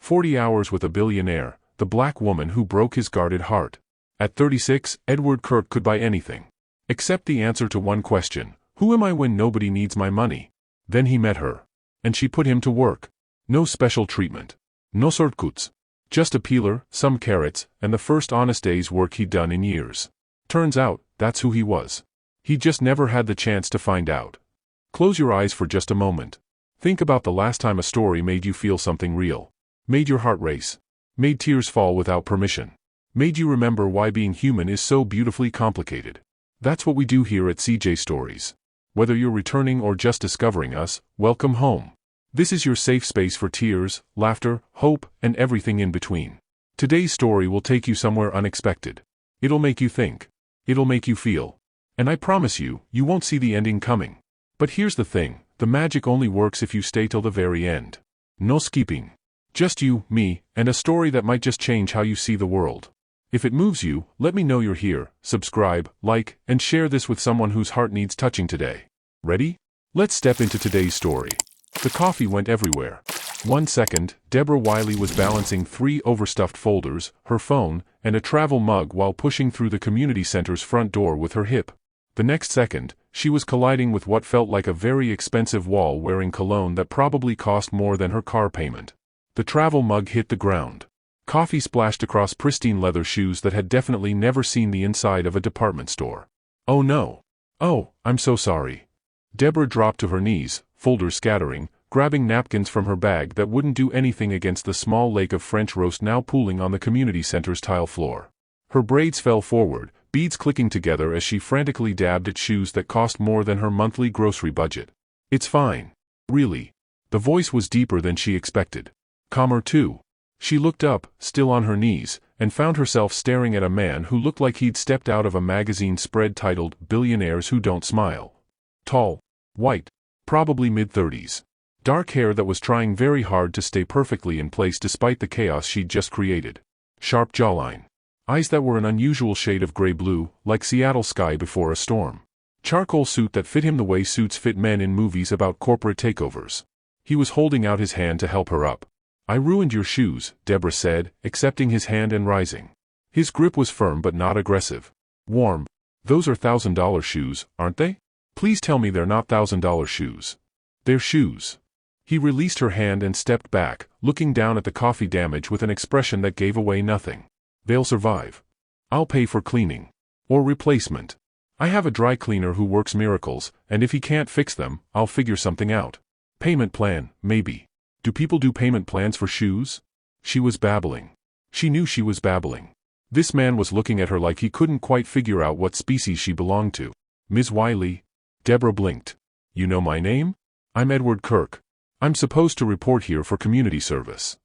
40 Hours with a Billionaire, the black woman who broke his guarded heart. At 36, Edward Kirk could buy anything. Except the answer to one question: who am I when nobody needs my money? Then he met her. And she put him to work. No special treatment. No shortcuts. Just a peeler, some carrots, and the first honest day's work he'd done in years. Turns out, that's who he was. He just never had the chance to find out. Close your eyes for just a moment. Think about the last time a story made you feel something real. Made your heart race. Made tears fall without permission. Made you remember why being human is so beautifully complicated. That's what we do here at CJ Stories. Whether you're returning or just discovering us, welcome home. This is your safe space for tears, laughter, hope, and everything in between. Today's story will take you somewhere unexpected. It'll make you think. It'll make you feel. And I promise you, you won't see the ending coming. But here's the thing, the magic only works if you stay till the very end. No skipping. Just you, me, and a story that might just change how you see the world. If it moves you, let me know you're here, subscribe, like, and share this with someone whose heart needs touching today. Ready? Let's step into today's story. The coffee went everywhere. 1 second, Debra Wiley was balancing 3 overstuffed folders, her phone, and a travel mug while pushing through the community center's front door with her hip. The next second, she was colliding with what felt like a very expensive wall-wearing cologne that probably cost more than her car payment. The travel mug hit the ground. Coffee splashed across pristine leather shoes that had definitely never seen the inside of a department store. Oh no. Oh, I'm so sorry. Debra dropped to her knees, folders scattering, grabbing napkins from her bag that wouldn't do anything against the small lake of French roast now pooling on the community center's tile floor. Her braids fell forward, beads clicking together as she frantically dabbed at shoes that cost more than her monthly grocery budget. It's fine. Really. The voice was deeper than she expected. Calmer too. She looked up, still on her knees, and found herself staring at a man who looked like he'd stepped out of a magazine spread titled Billionaires Who Don't Smile. Tall. White. Probably mid-30s. Dark hair that was trying very hard to stay perfectly in place despite the chaos she'd just created. Sharp jawline. Eyes that were an unusual shade of gray-blue, like Seattle sky before a storm. Charcoal suit that fit him the way suits fit men in movies about corporate takeovers. He was holding out his hand to help her up. I ruined your shoes, Debra said, accepting his hand and rising. His grip was firm but not aggressive. Warm. Those are $1,000 shoes, aren't they? Please tell me they're not $1,000 shoes. They're shoes. He released her hand and stepped back, looking down at the coffee damage with an expression that gave away nothing. They'll survive. I'll pay for cleaning. Or replacement. I have a dry cleaner who works miracles, and if he can't fix them, I'll figure something out. Payment plan, maybe. Do people do payment plans for shoes? She was babbling. She knew she was babbling. This man was looking at her like he couldn't quite figure out what species she belonged to. Ms. Wiley? Debra blinked. You know my name? I'm Edward Kirk. I'm supposed to report here for community service.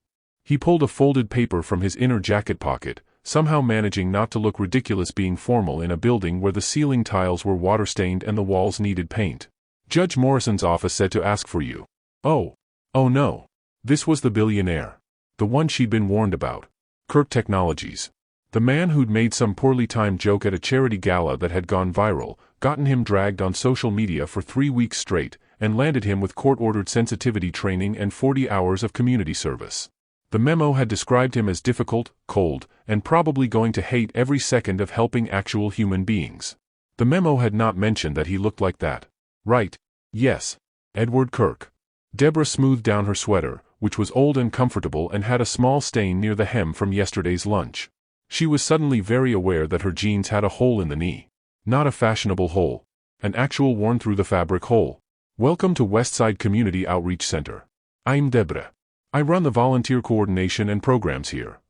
He pulled a folded paper from his inner jacket pocket, somehow managing not to look ridiculous being formal in a building where the ceiling tiles were water-stained and the walls needed paint. Judge Morrison's office said to ask for you. Oh. Oh no. This was the Billionaire. The one she'd been warned about. Kirk Technologies. The man who'd made some poorly timed joke at a charity gala that had gone viral, gotten him dragged on social media for 3 weeks straight, and landed him with court-ordered sensitivity training and 40 hours of community service. The memo had described him as difficult, cold, and probably going to hate every second of helping actual human beings. The memo had not mentioned that he looked like that. Right. Yes. Edward Kirk. Debra smoothed down her sweater, which was old and comfortable and had a small stain near the hem from yesterday's lunch. She was suddenly very aware that her jeans had a hole in the knee. Not a fashionable hole. An actual worn-through-the-fabric hole. Welcome to Westside Community Outreach Center. I'm Debra. I run the volunteer coordination and programs here.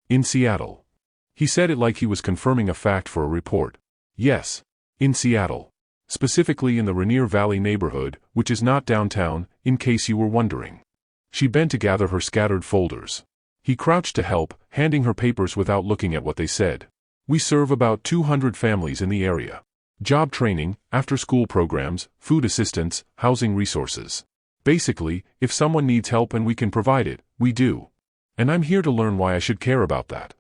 In Seattle. He said it like he was confirming a fact for a report. Yes. In Seattle. Specifically in the Rainier Valley neighborhood, which is not downtown, in case you were wondering. She bent to gather her scattered folders. He crouched to help, handing her papers without looking at what they said. We serve about 200 families in the area. Job training, after-school programs, food assistance, housing resources. Basically, if someone needs help and we can provide it, we do. And I'm here to learn why I should care about that.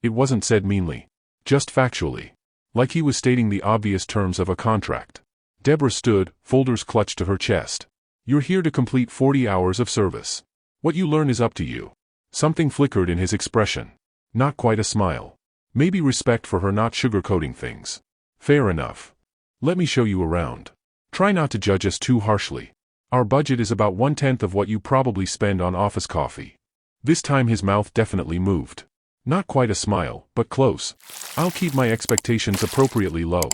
It wasn't said meanly. Just factually. Like he was stating the obvious terms of a contract. Debra stood, folders clutched to her chest. You're here to complete 40 hours of service. What you learn is up to you. Something flickered in his expression. Not quite a smile. Maybe respect for her not sugarcoating things. Fair enough. Let me show you around. Try not to judge us too harshly. Our budget is about 1/10 of what you probably spend on office coffee. This time his mouth definitely moved. Not quite a smile, but close. I'll keep my expectations appropriately low.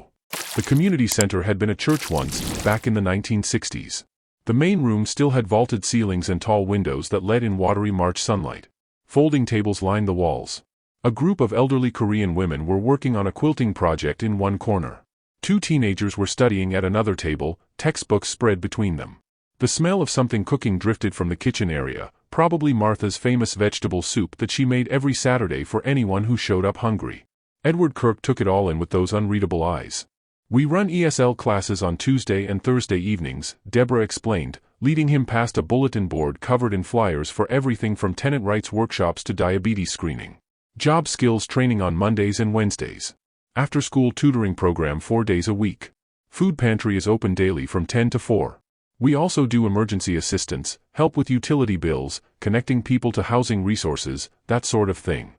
The community center had been a church once, back in the 1960s. The main room still had vaulted ceilings and tall windows that let in watery March sunlight. Folding tables lined the walls. A group of elderly Korean women were working on a quilting project in one corner. 2 teenagers were studying at another table, textbooks spread between them. The smell of something cooking drifted from the kitchen area, probably Martha's famous vegetable soup that she made every Saturday for anyone who showed up hungry. Edward Kirk took it all in with those unreadable eyes. We run ESL classes on Tuesday and Thursday evenings, Debra explained, leading him past a bulletin board covered in flyers for everything from tenant rights workshops to diabetes screening. Job skills training on Mondays and Wednesdays. After-school tutoring program 4 days a week. Food pantry is open daily from 10 to 4. We also do emergency assistance, help with utility bills, connecting people to housing resources, that sort of thing.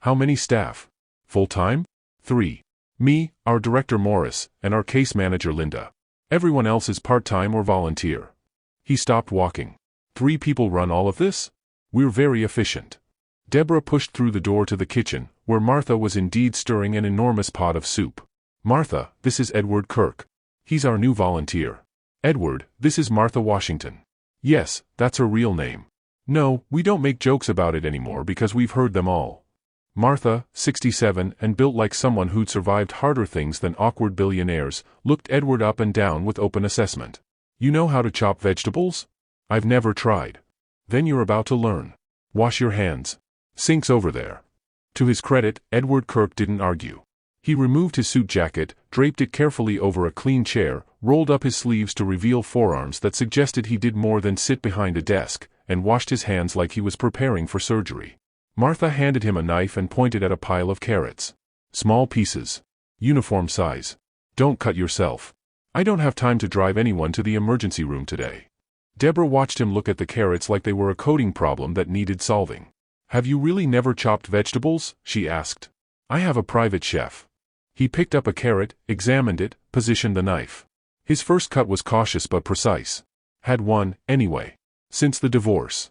How many staff? Full-time? 3. Me, our director Morris, and our case manager Linda. Everyone else is part-time or volunteer. He stopped walking. 3 people run all of this? We're very efficient. Debra pushed through the door to the kitchen, where Martha was indeed stirring an enormous pot of soup. Martha, this is Edward Kirk. He's our new volunteer. Edward, this is Martha Washington. Yes, that's her real name. No, we don't make jokes about it anymore because we've heard them all. Martha, 67 and built like someone who'd survived harder things than awkward billionaires, looked Edward up and down with open assessment. You know how to chop vegetables? I've never tried. Then you're about to learn. Wash your hands. Sink's over there. To his credit, Edward Kirk didn't argue. He removed his suit jacket, draped it carefully over a clean chair, rolled up his sleeves to reveal forearms that suggested he did more than sit behind a desk, and washed his hands like he was preparing for surgery. Martha handed him a knife and pointed at a pile of carrots. Small pieces. Uniform size. Don't cut yourself. I don't have time to drive anyone to the emergency room today. Debra watched him look at the carrots like they were a coding problem that needed solving. Have you really never chopped vegetables? She asked. I have a private chef. He picked up a carrot, examined it, positioned the knife. His first cut was cautious but precise. Had won, anyway. Since the divorce.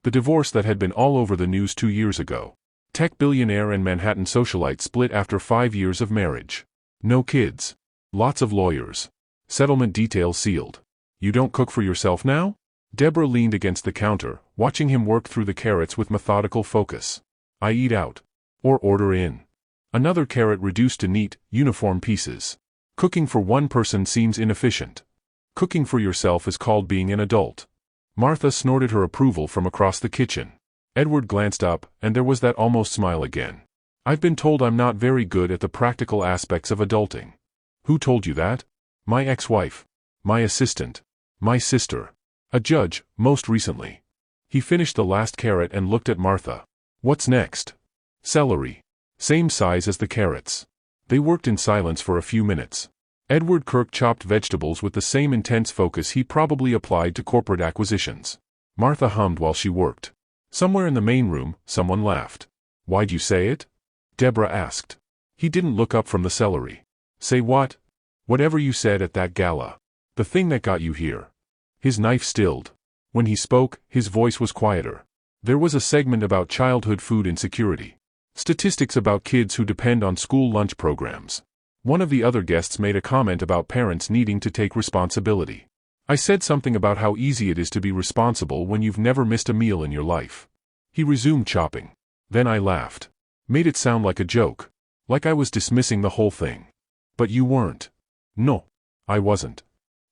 The divorce that had been all over the news 2 years ago. Tech billionaire and Manhattan socialite split after 5 years of marriage. No kids. Lots of lawyers. Settlement details sealed. You don't cook for yourself now? Debra leaned against the counter, watching him work through the carrots with methodical focus. I eat out. Or order in. Another carrot reduced to neat, uniform pieces. Cooking for one person seems inefficient. Cooking for yourself is called being an adult. Martha snorted her approval from across the kitchen. Edward glanced up, and there was that almost smile again. I've been told I'm not very good at the practical aspects of adulting. Who told you that? My ex-wife. My assistant. My sister. A judge, most recently. He finished the last carrot and looked at Martha. What's next? Celery. Same size as the carrots. They worked in silence for a few minutes. Edward Kirk chopped vegetables with the same intense focus he probably applied to corporate acquisitions. Martha hummed while she worked. Somewhere in the main room, someone laughed. Why'd you say it? Debra asked. He didn't look up from the celery. Say what? Whatever you said at that gala. The thing that got you here. His knife stilled. When he spoke, his voice was quieter. There was a segment about childhood food insecurity. Statistics about kids who depend on school lunch programs. One of the other guests made a comment about parents needing to take responsibility. I said something about how easy it is to be responsible when you've never missed a meal in your life. He resumed chopping. Then I laughed. Made it sound like a joke. Like I was dismissing the whole thing. But you weren't. No. I wasn't.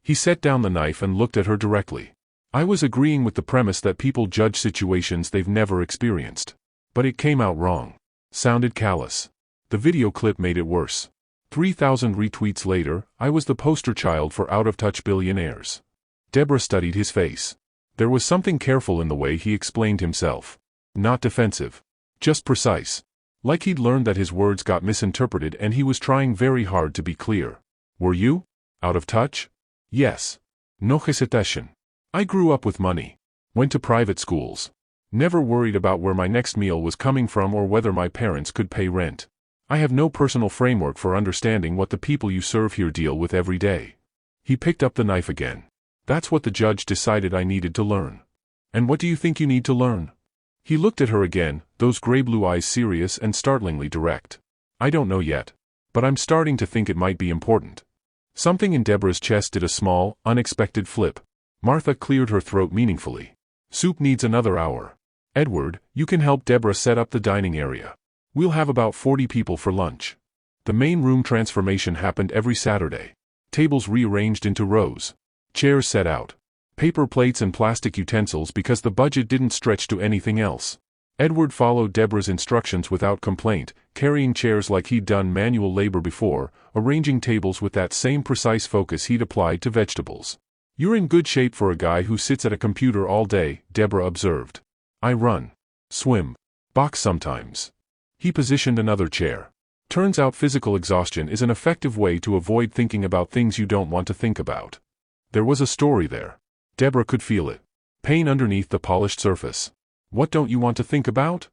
He set down the knife and looked at her directly. I was agreeing with the premise that people judge situations they've never experienced. But it came out wrong. Sounded callous. The video clip made it worse. 3,000 retweets later, I was the poster child for out-of-touch billionaires. Debra studied his face. There was something careful in the way he explained himself. Not defensive. Just precise. Like he'd learned that his words got misinterpreted and he was trying very hard to be clear. Were you? Out of touch? Yes. No hesitation. I grew up with money. Went to private schools. Never worried about where my next meal was coming from or whether my parents could pay rent. I have no personal framework for understanding what the people you serve here deal with every day. He picked up the knife again. That's what the judge decided I needed to learn. And what do you think you need to learn? He looked at her again, those gray-blue eyes serious and startlingly direct. I don't know yet. But I'm starting to think it might be important. Something in Debra's chest did a small, unexpected flip. Martha cleared her throat meaningfully. Soup needs another hour. Edward, you can help Debra set up the dining area. We'll have about 40 people for lunch. The main room transformation happened every Saturday. Tables rearranged into rows. Chairs set out. Paper plates and plastic utensils because the budget didn't stretch to anything else. Edward followed Debra's instructions without complaint, carrying chairs like he'd done manual labor before, arranging tables with that same precise focus he'd applied to vegetables. You're in good shape for a guy who sits at a computer all day, Debra observed. I run. Swim. Box sometimes. He positioned another chair. Turns out physical exhaustion is an effective way to avoid thinking about things you don't want to think about. There was a story there. Debra could feel it. Pain underneath the polished surface. What don't you want to think about?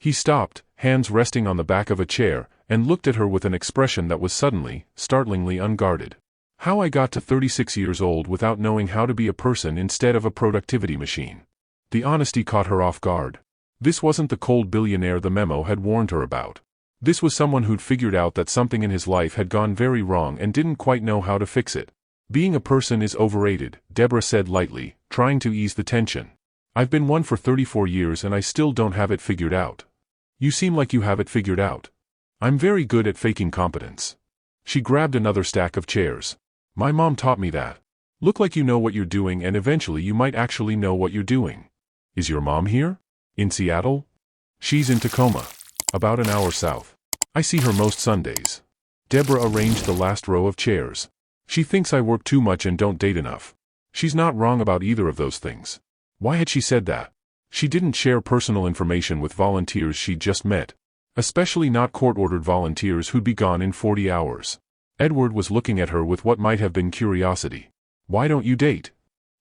He stopped, hands resting on the back of a chair, and looked at her with an expression that was suddenly, startlingly unguarded. How I got to 36 years old without knowing how to be a person instead of a productivity machine. The honesty caught her off guard. This wasn't the cold billionaire the memo had warned her about. This was someone who'd figured out that something in his life had gone very wrong and didn't quite know how to fix it. Being a person is overrated, Debra said lightly, trying to ease the tension. I've been one for 34 years and I still don't have it figured out. You seem like you have it figured out. I'm very good at faking competence. She grabbed another stack of chairs. My mom taught me that. Look like you know what you're doing and eventually you might actually know what you're doing. Is your mom here? In Seattle? She's in Tacoma. About an hour south. I see her most Sundays. Debra arranged the last row of chairs. She thinks I work too much and don't date enough. She's not wrong about either of those things. Why had she said that? She didn't share personal information with volunteers she'd just met. Especially not court-ordered volunteers who'd be gone in 40 hours. Edward was looking at her with what might have been curiosity. Why don't you date?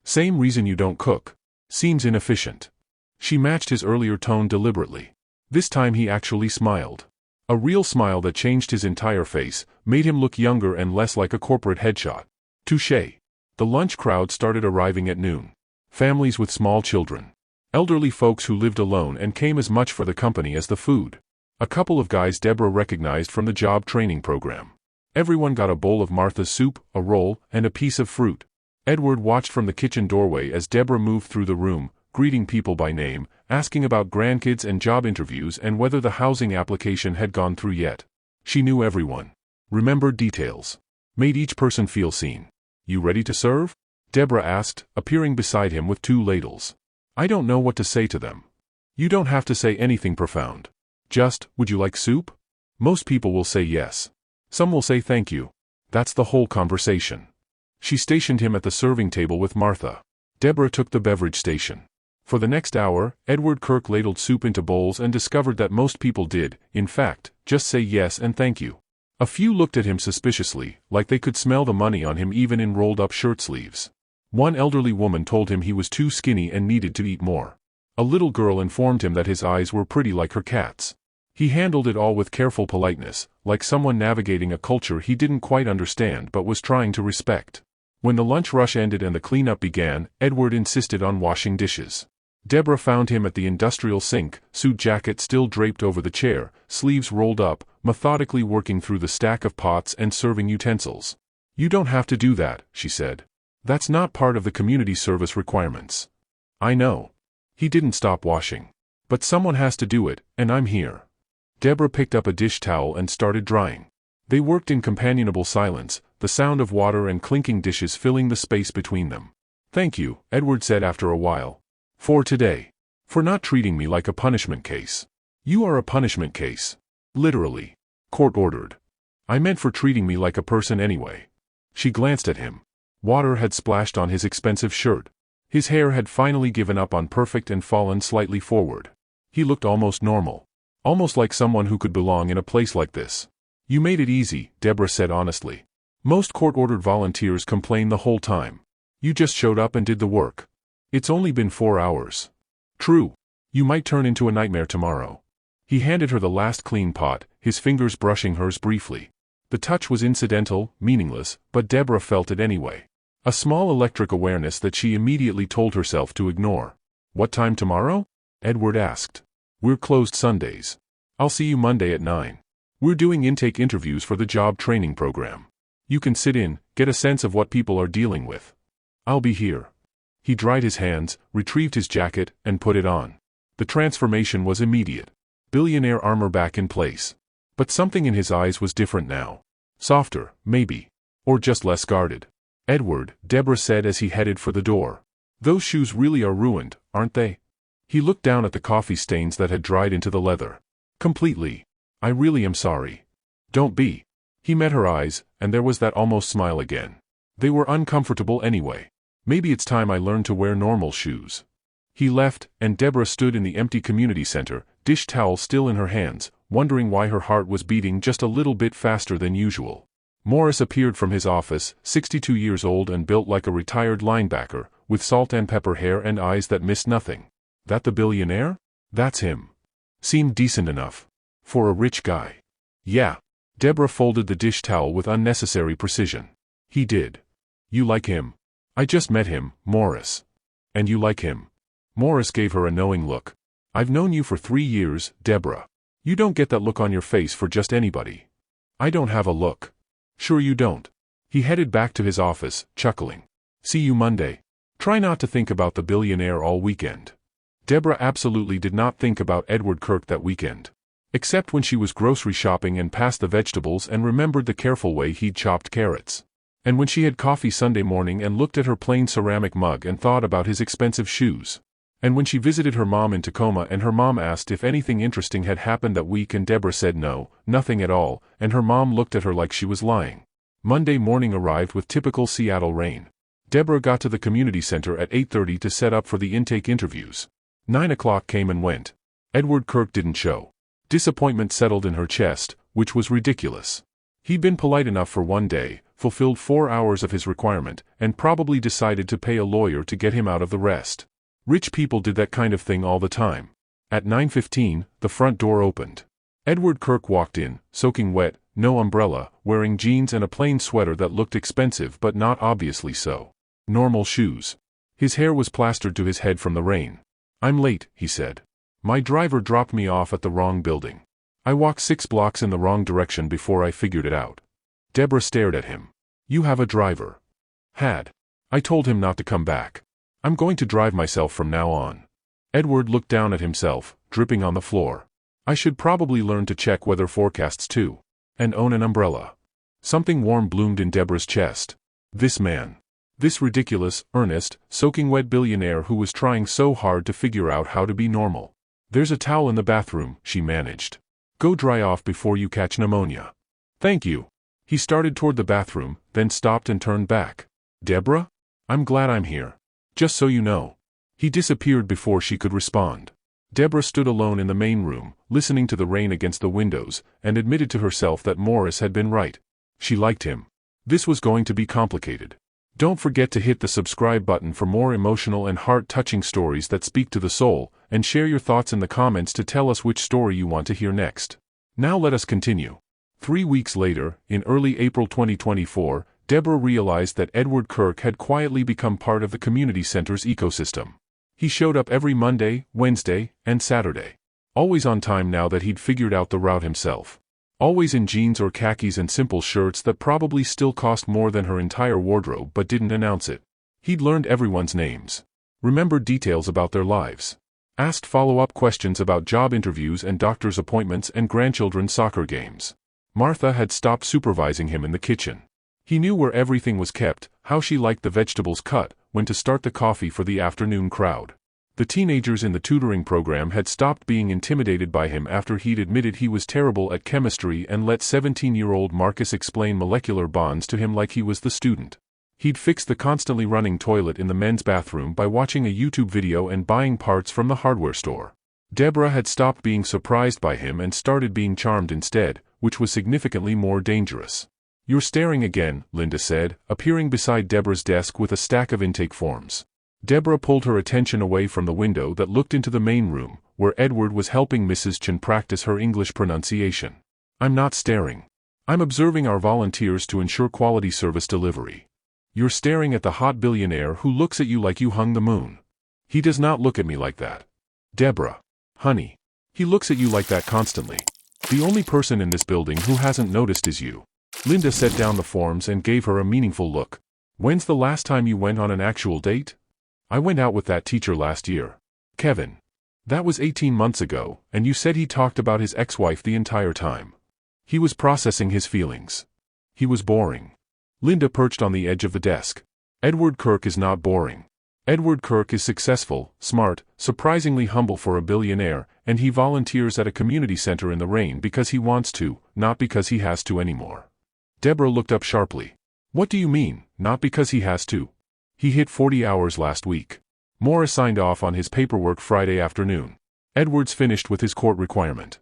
Same reason you don't cook. Seems inefficient. She matched his earlier tone deliberately. This time he actually smiled. A real smile that changed his entire face, made him look younger and less like a corporate headshot. Touché. The lunch crowd started arriving at noon. Families with small children. Elderly folks who lived alone and came as much for the company as the food. A couple of guys Debra recognized from the job training program. Everyone got a bowl of Martha's soup, a roll, and a piece of fruit. Edward watched from the kitchen doorway as Debra moved through the room, greeting people by name, asking about grandkids and job interviews and whether the housing application had gone through yet. She knew everyone. Remembered details. Made each person feel seen. You ready to serve? Debra asked, appearing beside him with 2 ladles. I don't know what to say to them. You don't have to say anything profound. Just, would you like soup? Most people will say yes. Some will say thank you. That's the whole conversation. She stationed him at the serving table with Martha. Debra took the beverage station. For the next hour, Edward Kirk ladled soup into bowls and discovered that most people did, in fact, just say yes and thank you. A few looked at him suspiciously, like they could smell the money on him even in rolled-up shirt sleeves. One elderly woman told him he was too skinny and needed to eat more. A little girl informed him that his eyes were pretty like her cat's. He handled it all with careful politeness, like someone navigating a culture he didn't quite understand but was trying to respect. When the lunch rush ended and the cleanup began, Edward insisted on washing dishes. Debra found him at the industrial sink, suit jacket still draped over the chair, sleeves rolled up, methodically working through the stack of pots and serving utensils. You don't have to do that, she said. That's not part of the community service requirements. I know. He didn't stop washing. But someone has to do it, and I'm here. Debra picked up a dish towel and started drying. They worked in companionable silence, the sound of water and clinking dishes filling the space between them. Thank you, Edward said after a while. For today. For not treating me like a punishment case. You are a punishment case. Literally. Court-ordered. I meant for treating me like a person anyway. She glanced at him. Water had splashed on his expensive shirt. His hair had finally given up on perfect and fallen slightly forward. He looked almost normal. Almost like someone who could belong in a place like this. You made it easy, Debra said honestly. Most court-ordered volunteers complain the whole time. You just showed up and did the work. It's only been 4 hours. True. You might turn into a nightmare tomorrow. He handed her the last clean pot, his fingers brushing hers briefly. The touch was incidental, meaningless, but Debra felt it anyway. A small electric awareness that she immediately told herself to ignore. What time tomorrow? Edward asked. We're closed Sundays. I'll see you Monday at 9. We're doing intake interviews for the job training program. You can sit in, get a sense of what people are dealing with. I'll be here. He dried his hands, retrieved his jacket, and put it on. The transformation was immediate. Billionaire armor back in place. But something in his eyes was different now. Softer, maybe. Or just less guarded. Edward, Debra said as he headed for the door. Those shoes really are ruined, aren't they? He looked down at the coffee stains that had dried into the leather. Completely. I really am sorry. Don't be. He met her eyes, and there was that almost smile again. They were uncomfortable anyway. Maybe it's time I learned to wear normal shoes. He left, and Debra stood in the empty community center, dish towel still in her hands, wondering why her heart was beating just a little bit faster than usual. Morris appeared from his office, 62 years old and built like a retired linebacker, with salt and pepper hair and eyes that missed nothing. That the billionaire? That's him. Seemed decent enough. For a rich guy. Yeah. Debra folded the dish towel with unnecessary precision. He did. You like him? I just met him, Morris. And you like him? Morris gave her a knowing look. I've known you for 3 years, Debra. You don't get that look on your face for just anybody. I don't have a look. Sure you don't. He headed back to his office, chuckling. See you Monday. Try not to think about the billionaire all weekend. Debra absolutely did not think about Edward Kirk that weekend. Except when she was grocery shopping and passed the vegetables and remembered the careful way he'd chopped carrots. And when she had coffee Sunday morning and looked at her plain ceramic mug and thought about his expensive shoes. And when she visited her mom in Tacoma and her mom asked if anything interesting had happened that week and Debra said no, nothing at all, and her mom looked at her like she was lying. Monday morning arrived with typical Seattle rain. Debra got to the community center at 8:30 to set up for the intake interviews. 9 o'clock came and went. Edward Kirk didn't show. Disappointment settled in her chest, which was ridiculous. He'd been polite enough for one day, fulfilled 4 hours of his requirement, and probably decided to pay a lawyer to get him out of the rest. Rich people did that kind of thing all the time. At 9:15, the front door opened. Edward Kirk walked in, soaking wet, no umbrella, wearing jeans and a plain sweater that looked expensive but not obviously so. Normal shoes. His hair was plastered to his head from the rain. I'm late, he said. My driver dropped me off at the wrong building. I walked 6 blocks in the wrong direction before I figured it out. Debra stared at him. You have a driver. Had. I told him not to come back. I'm going to drive myself from now on. Edward looked down at himself, dripping on the floor. I should probably learn to check weather forecasts too. And own an umbrella. Something warm bloomed in Debra's chest. This man. This ridiculous, earnest, soaking wet billionaire who was trying so hard to figure out how to be normal. There's a towel in the bathroom, she managed. Go dry off before you catch pneumonia. Thank you. He started toward the bathroom, then stopped and turned back. Debra? I'm glad I'm here. Just so you know. He disappeared before she could respond. Debra stood alone in the main room, listening to the rain against the windows, and admitted to herself that Morris had been right. She liked him. This was going to be complicated. Don't forget to hit the subscribe button for more emotional and heart-touching stories that speak to the soul, and share your thoughts in the comments to tell us which story you want to hear next. Now let us continue. 3 weeks later, in early April 2024, Debra realized that Edward Kirk had quietly become part of the community center's ecosystem. He showed up every Monday, Wednesday, and Saturday. Always on time now that he'd figured out the route himself. Always in jeans or khakis and simple shirts that probably still cost more than her entire wardrobe but didn't announce it. He'd learned everyone's names. Remembered details about their lives. Asked follow-up questions about job interviews and doctor's appointments and grandchildren's soccer games. Martha had stopped supervising him in the kitchen. He knew where everything was kept, how she liked the vegetables cut, when to start the coffee for the afternoon crowd. The teenagers in the tutoring program had stopped being intimidated by him after he'd admitted he was terrible at chemistry and let 17-year-old Marcus explain molecular bonds to him like he was the student. He'd fixed the constantly running toilet in the men's bathroom by watching a YouTube video and buying parts from the hardware store. Debra had stopped being surprised by him and started being charmed instead, which was significantly more dangerous. You're staring again, Linda said, appearing beside Debra's desk with a stack of intake forms. Debra pulled her attention away from the window that looked into the main room, where Edward was helping Mrs. Chen practice her English pronunciation. I'm not staring. I'm observing our volunteers to ensure quality service delivery. You're staring at the hot billionaire who looks at you like you hung the moon. He does not look at me like that. Debra. Honey. He looks at you like that constantly. The only person in this building who hasn't noticed is you. Linda set down the forms and gave her a meaningful look. When's the last time you went on an actual date? I went out with that teacher last year. Kevin. That was 18 months ago, and you said he talked about his ex-wife the entire time. He was processing his feelings. He was boring. Linda perched on the edge of the desk. Edward Kirk is not boring. Edward Kirk is successful, smart, surprisingly humble for a billionaire, and he volunteers at a community center in the rain because he wants to, not because he has to anymore. Debra looked up sharply. What do you mean, not because he has to? He hit 40 hours last week. Morris signed off on his paperwork Friday afternoon. Edwards finished with his court requirement.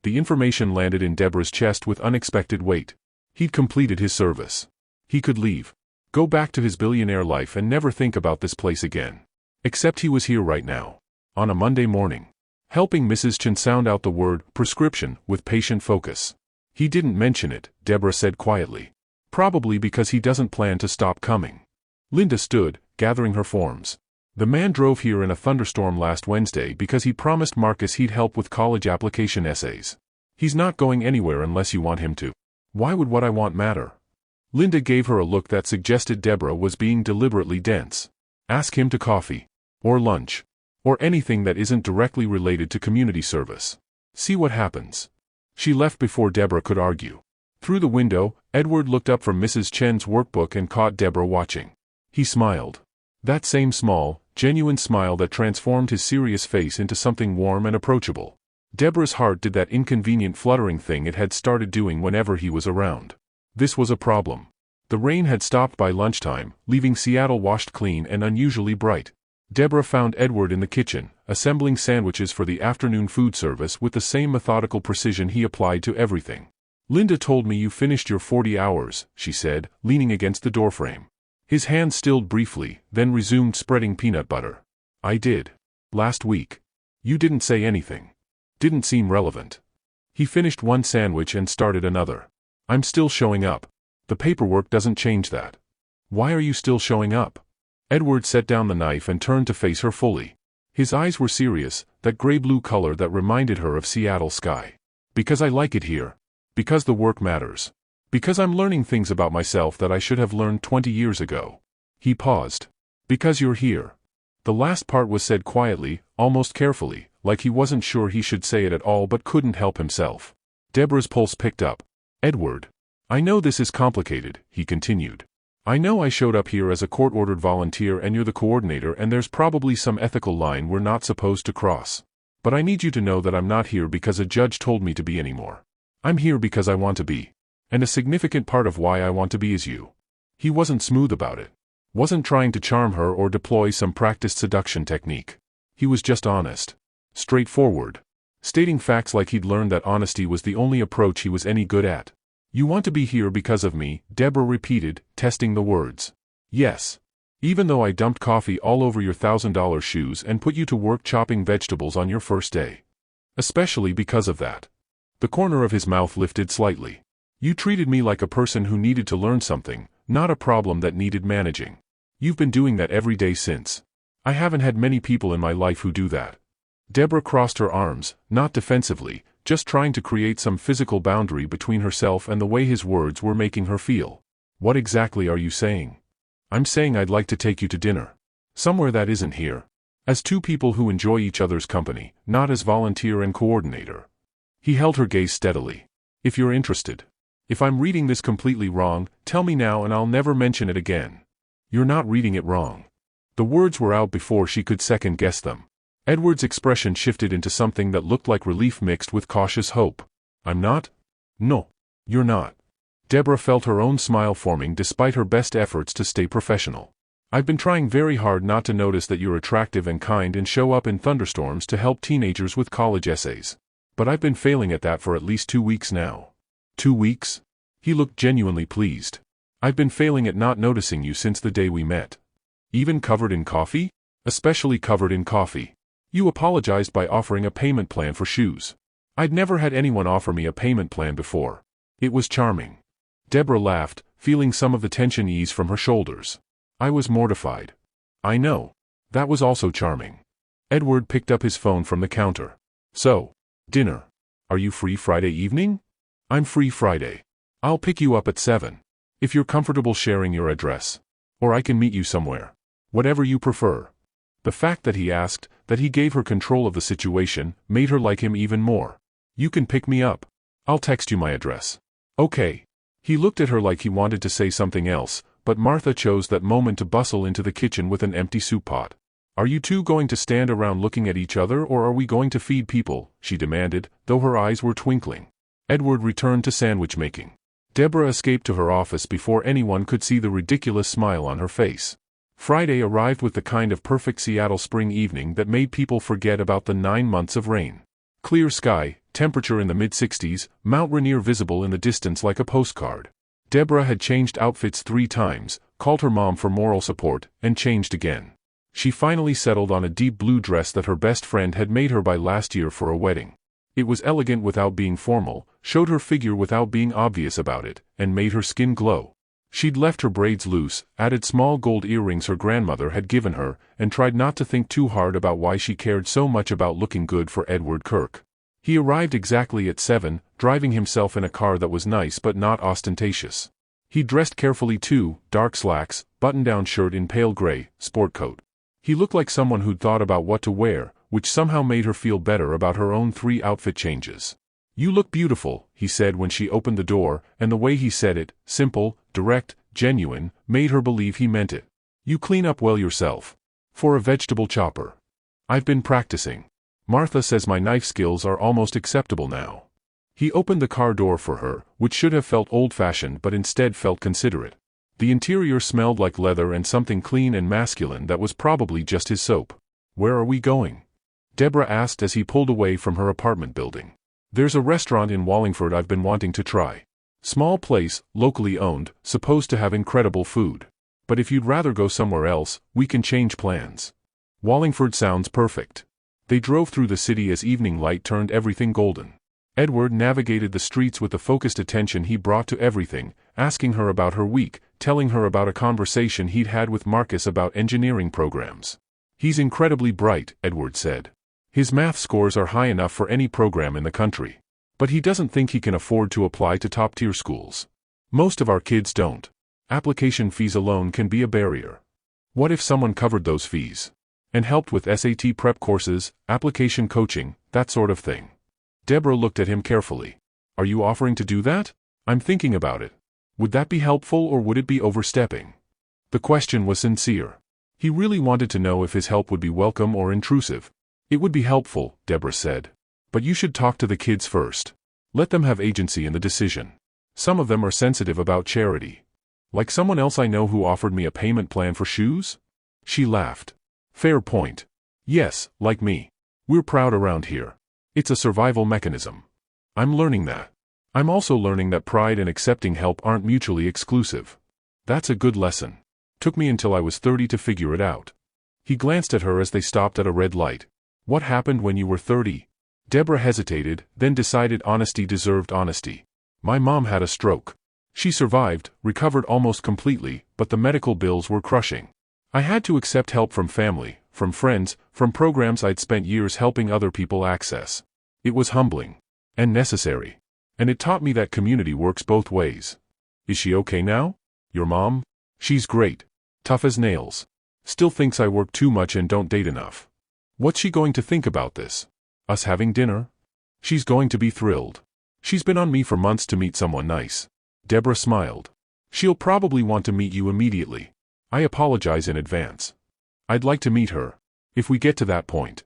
The information landed in Debra's chest with unexpected weight. He'd completed his service. He could leave. Go back to his billionaire life and never think about this place again. Except he was here right now. On a Monday morning. Helping Mrs. Chen sound out the word prescription with patient focus. He didn't mention it, Debra said quietly. Probably because he doesn't plan to stop coming. Linda stood, gathering her forms. The man drove here in a thunderstorm last Wednesday because he promised Marcus he'd help with college application essays. He's not going anywhere unless you want him to. Why would what I want matter? Linda gave her a look that suggested Debra was being deliberately dense. Ask him to coffee. Or lunch. Or anything that isn't directly related to community service. See what happens. She left before Debra could argue. Through the window, Edward looked up from Mrs. Chen's workbook and caught Debra watching. He smiled. That same small, genuine smile that transformed his serious face into something warm and approachable. Debra's heart did that inconvenient fluttering thing it had started doing whenever he was around. This was a problem. The rain had stopped by lunchtime, leaving Seattle washed clean and unusually bright. Debra found Edward in the kitchen, assembling sandwiches for the afternoon food service with the same methodical precision he applied to everything. Linda told me you finished your 40 hours, she said, leaning against the doorframe. His hand stilled briefly, then resumed spreading peanut butter. I did. Last week. You didn't say anything. Didn't seem relevant. He finished one sandwich and started another. I'm still showing up. The paperwork doesn't change that. Why are you still showing up? Edward set down the knife and turned to face her fully. His eyes were serious, that gray-blue color that reminded her of Seattle sky. Because I like it here. Because the work matters. Because I'm learning things about myself that I should have learned 20 years ago. He paused. Because you're here. The last part was said quietly, almost carefully, like he wasn't sure he should say it at all but couldn't help himself. Debra's pulse picked up. Edward. I know this is complicated, he continued. I know I showed up here as a court-ordered volunteer and you're the coordinator and there's probably some ethical line we're not supposed to cross. But I need you to know that I'm not here because a judge told me to be anymore. I'm here because I want to be. And a significant part of why I want to be is you. He wasn't smooth about it. Wasn't trying to charm her or deploy some practiced seduction technique. He was just honest. Straightforward. Stating facts like he'd learned that honesty was the only approach he was any good at. You want to be here because of me, Debra repeated, testing the words. Yes. Even though I dumped coffee all over your $1,000 shoes and put you to work chopping vegetables on your first day. Especially because of that. The corner of his mouth lifted slightly. You treated me like a person who needed to learn something, not a problem that needed managing. You've been doing that every day since. I haven't had many people in my life who do that. Debra crossed her arms, not defensively, just trying to create some physical boundary between herself and the way his words were making her feel. What exactly are you saying? I'm saying I'd like to take you to dinner. Somewhere that isn't here. As two people who enjoy each other's company, not as volunteer and coordinator. He held her gaze steadily. If you're interested. If I'm reading this completely wrong, tell me now and I'll never mention it again. You're not reading it wrong. The words were out before she could second-guess them. Edward's expression shifted into something that looked like relief mixed with cautious hope. I'm not? No. You're not. Debra felt her own smile forming despite her best efforts to stay professional. I've been trying very hard not to notice that you're attractive and kind and show up in thunderstorms to help teenagers with college essays. But I've been failing at that for at least 2 weeks now. 2 weeks? He looked genuinely pleased. I've been failing at not noticing you since the day we met. Even covered in coffee? Especially covered in coffee. You apologized by offering a payment plan for shoes. I'd never had anyone offer me a payment plan before. It was charming. Debra laughed, feeling some of the tension ease from her shoulders. I was mortified. I know. That was also charming. Edward picked up his phone from the counter. So, dinner. Are you free Friday evening? I'm free Friday. I'll pick you up at 7. If you're comfortable sharing your address. Or I can meet you somewhere. Whatever you prefer. The fact that he asked, that he gave her control of the situation, made her like him even more. You can pick me up. I'll text you my address. Okay. He looked at her like he wanted to say something else, but Martha chose that moment to bustle into the kitchen with an empty soup pot. Are you two going to stand around looking at each other, or are we going to feed people? She demanded, though her eyes were twinkling. Edward returned to sandwich making. Debra escaped to her office before anyone could see the ridiculous smile on her face. Friday arrived with the kind of perfect Seattle spring evening that made people forget about the 9 months of rain. Clear sky, temperature in the mid-60s, Mount Rainier visible in the distance like a postcard. Debra had changed outfits 3 times, called her mom for moral support, and changed again. She finally settled on a deep blue dress that her best friend had made her buy last year for a wedding. It was elegant without being formal, showed her figure without being obvious about it, and made her skin glow. She'd left her braids loose, added small gold earrings her grandmother had given her, and tried not to think too hard about why she cared so much about looking good for Edward Kirk. He arrived exactly at 7, driving himself in a car that was nice but not ostentatious. He dressed carefully too, dark slacks, button-down shirt in pale gray, sport coat. He looked like someone who'd thought about what to wear, which somehow made her feel better about her own 3 outfit changes. You look beautiful, he said when she opened the door, and the way he said it, simple, direct, genuine, made her believe he meant it. You clean up well yourself. For a vegetable chopper. I've been practicing. Martha says my knife skills are almost acceptable now. He opened the car door for her, which should have felt old-fashioned but instead felt considerate. The interior smelled like leather and something clean and masculine that was probably just his soap. Where are we going? Debra asked as he pulled away from her apartment building. There's a restaurant in Wallingford I've been wanting to try. Small place, locally owned, supposed to have incredible food. But if you'd rather go somewhere else, we can change plans. Wallingford sounds perfect. They drove through the city as evening light turned everything golden. Edward navigated the streets with the focused attention he brought to everything, asking her about her week, telling her about a conversation he'd had with Marcus about engineering programs. He's incredibly bright, Edward said. His math scores are high enough for any program in the country. But he doesn't think he can afford to apply to top-tier schools. Most of our kids don't. Application fees alone can be a barrier. What if someone covered those fees? And helped with SAT prep courses, application coaching, that sort of thing. Debra looked at him carefully. Are you offering to do that? I'm thinking about it. Would that be helpful or would it be overstepping? The question was sincere. He really wanted to know if his help would be welcome or intrusive. It would be helpful, Debra said. But you should talk to the kids first. Let them have agency in the decision. Some of them are sensitive about charity. Like someone else I know who offered me a payment plan for shoes? She laughed. Fair point. Yes, like me. We're proud around here. It's a survival mechanism. I'm learning that. I'm also learning that pride and accepting help aren't mutually exclusive. That's a good lesson. Took me until I was 30 to figure it out. He glanced at her as they stopped at a red light. What happened when you were 30? Debra hesitated, then decided honesty deserved honesty. My mom had a stroke. She survived, recovered almost completely, but the medical bills were crushing. I had to accept help from family, from friends, from programs I'd spent years helping other people access. It was humbling. And necessary. And it taught me that community works both ways. Is she okay now? Your mom? She's great. Tough as nails. Still thinks I work too much and don't date enough. What's she going to think about this? Us having dinner? She's going to be thrilled. She's been on me for months to meet someone nice. Debra smiled. She'll probably want to meet you immediately. I apologize in advance. I'd like to meet her. If we get to that point.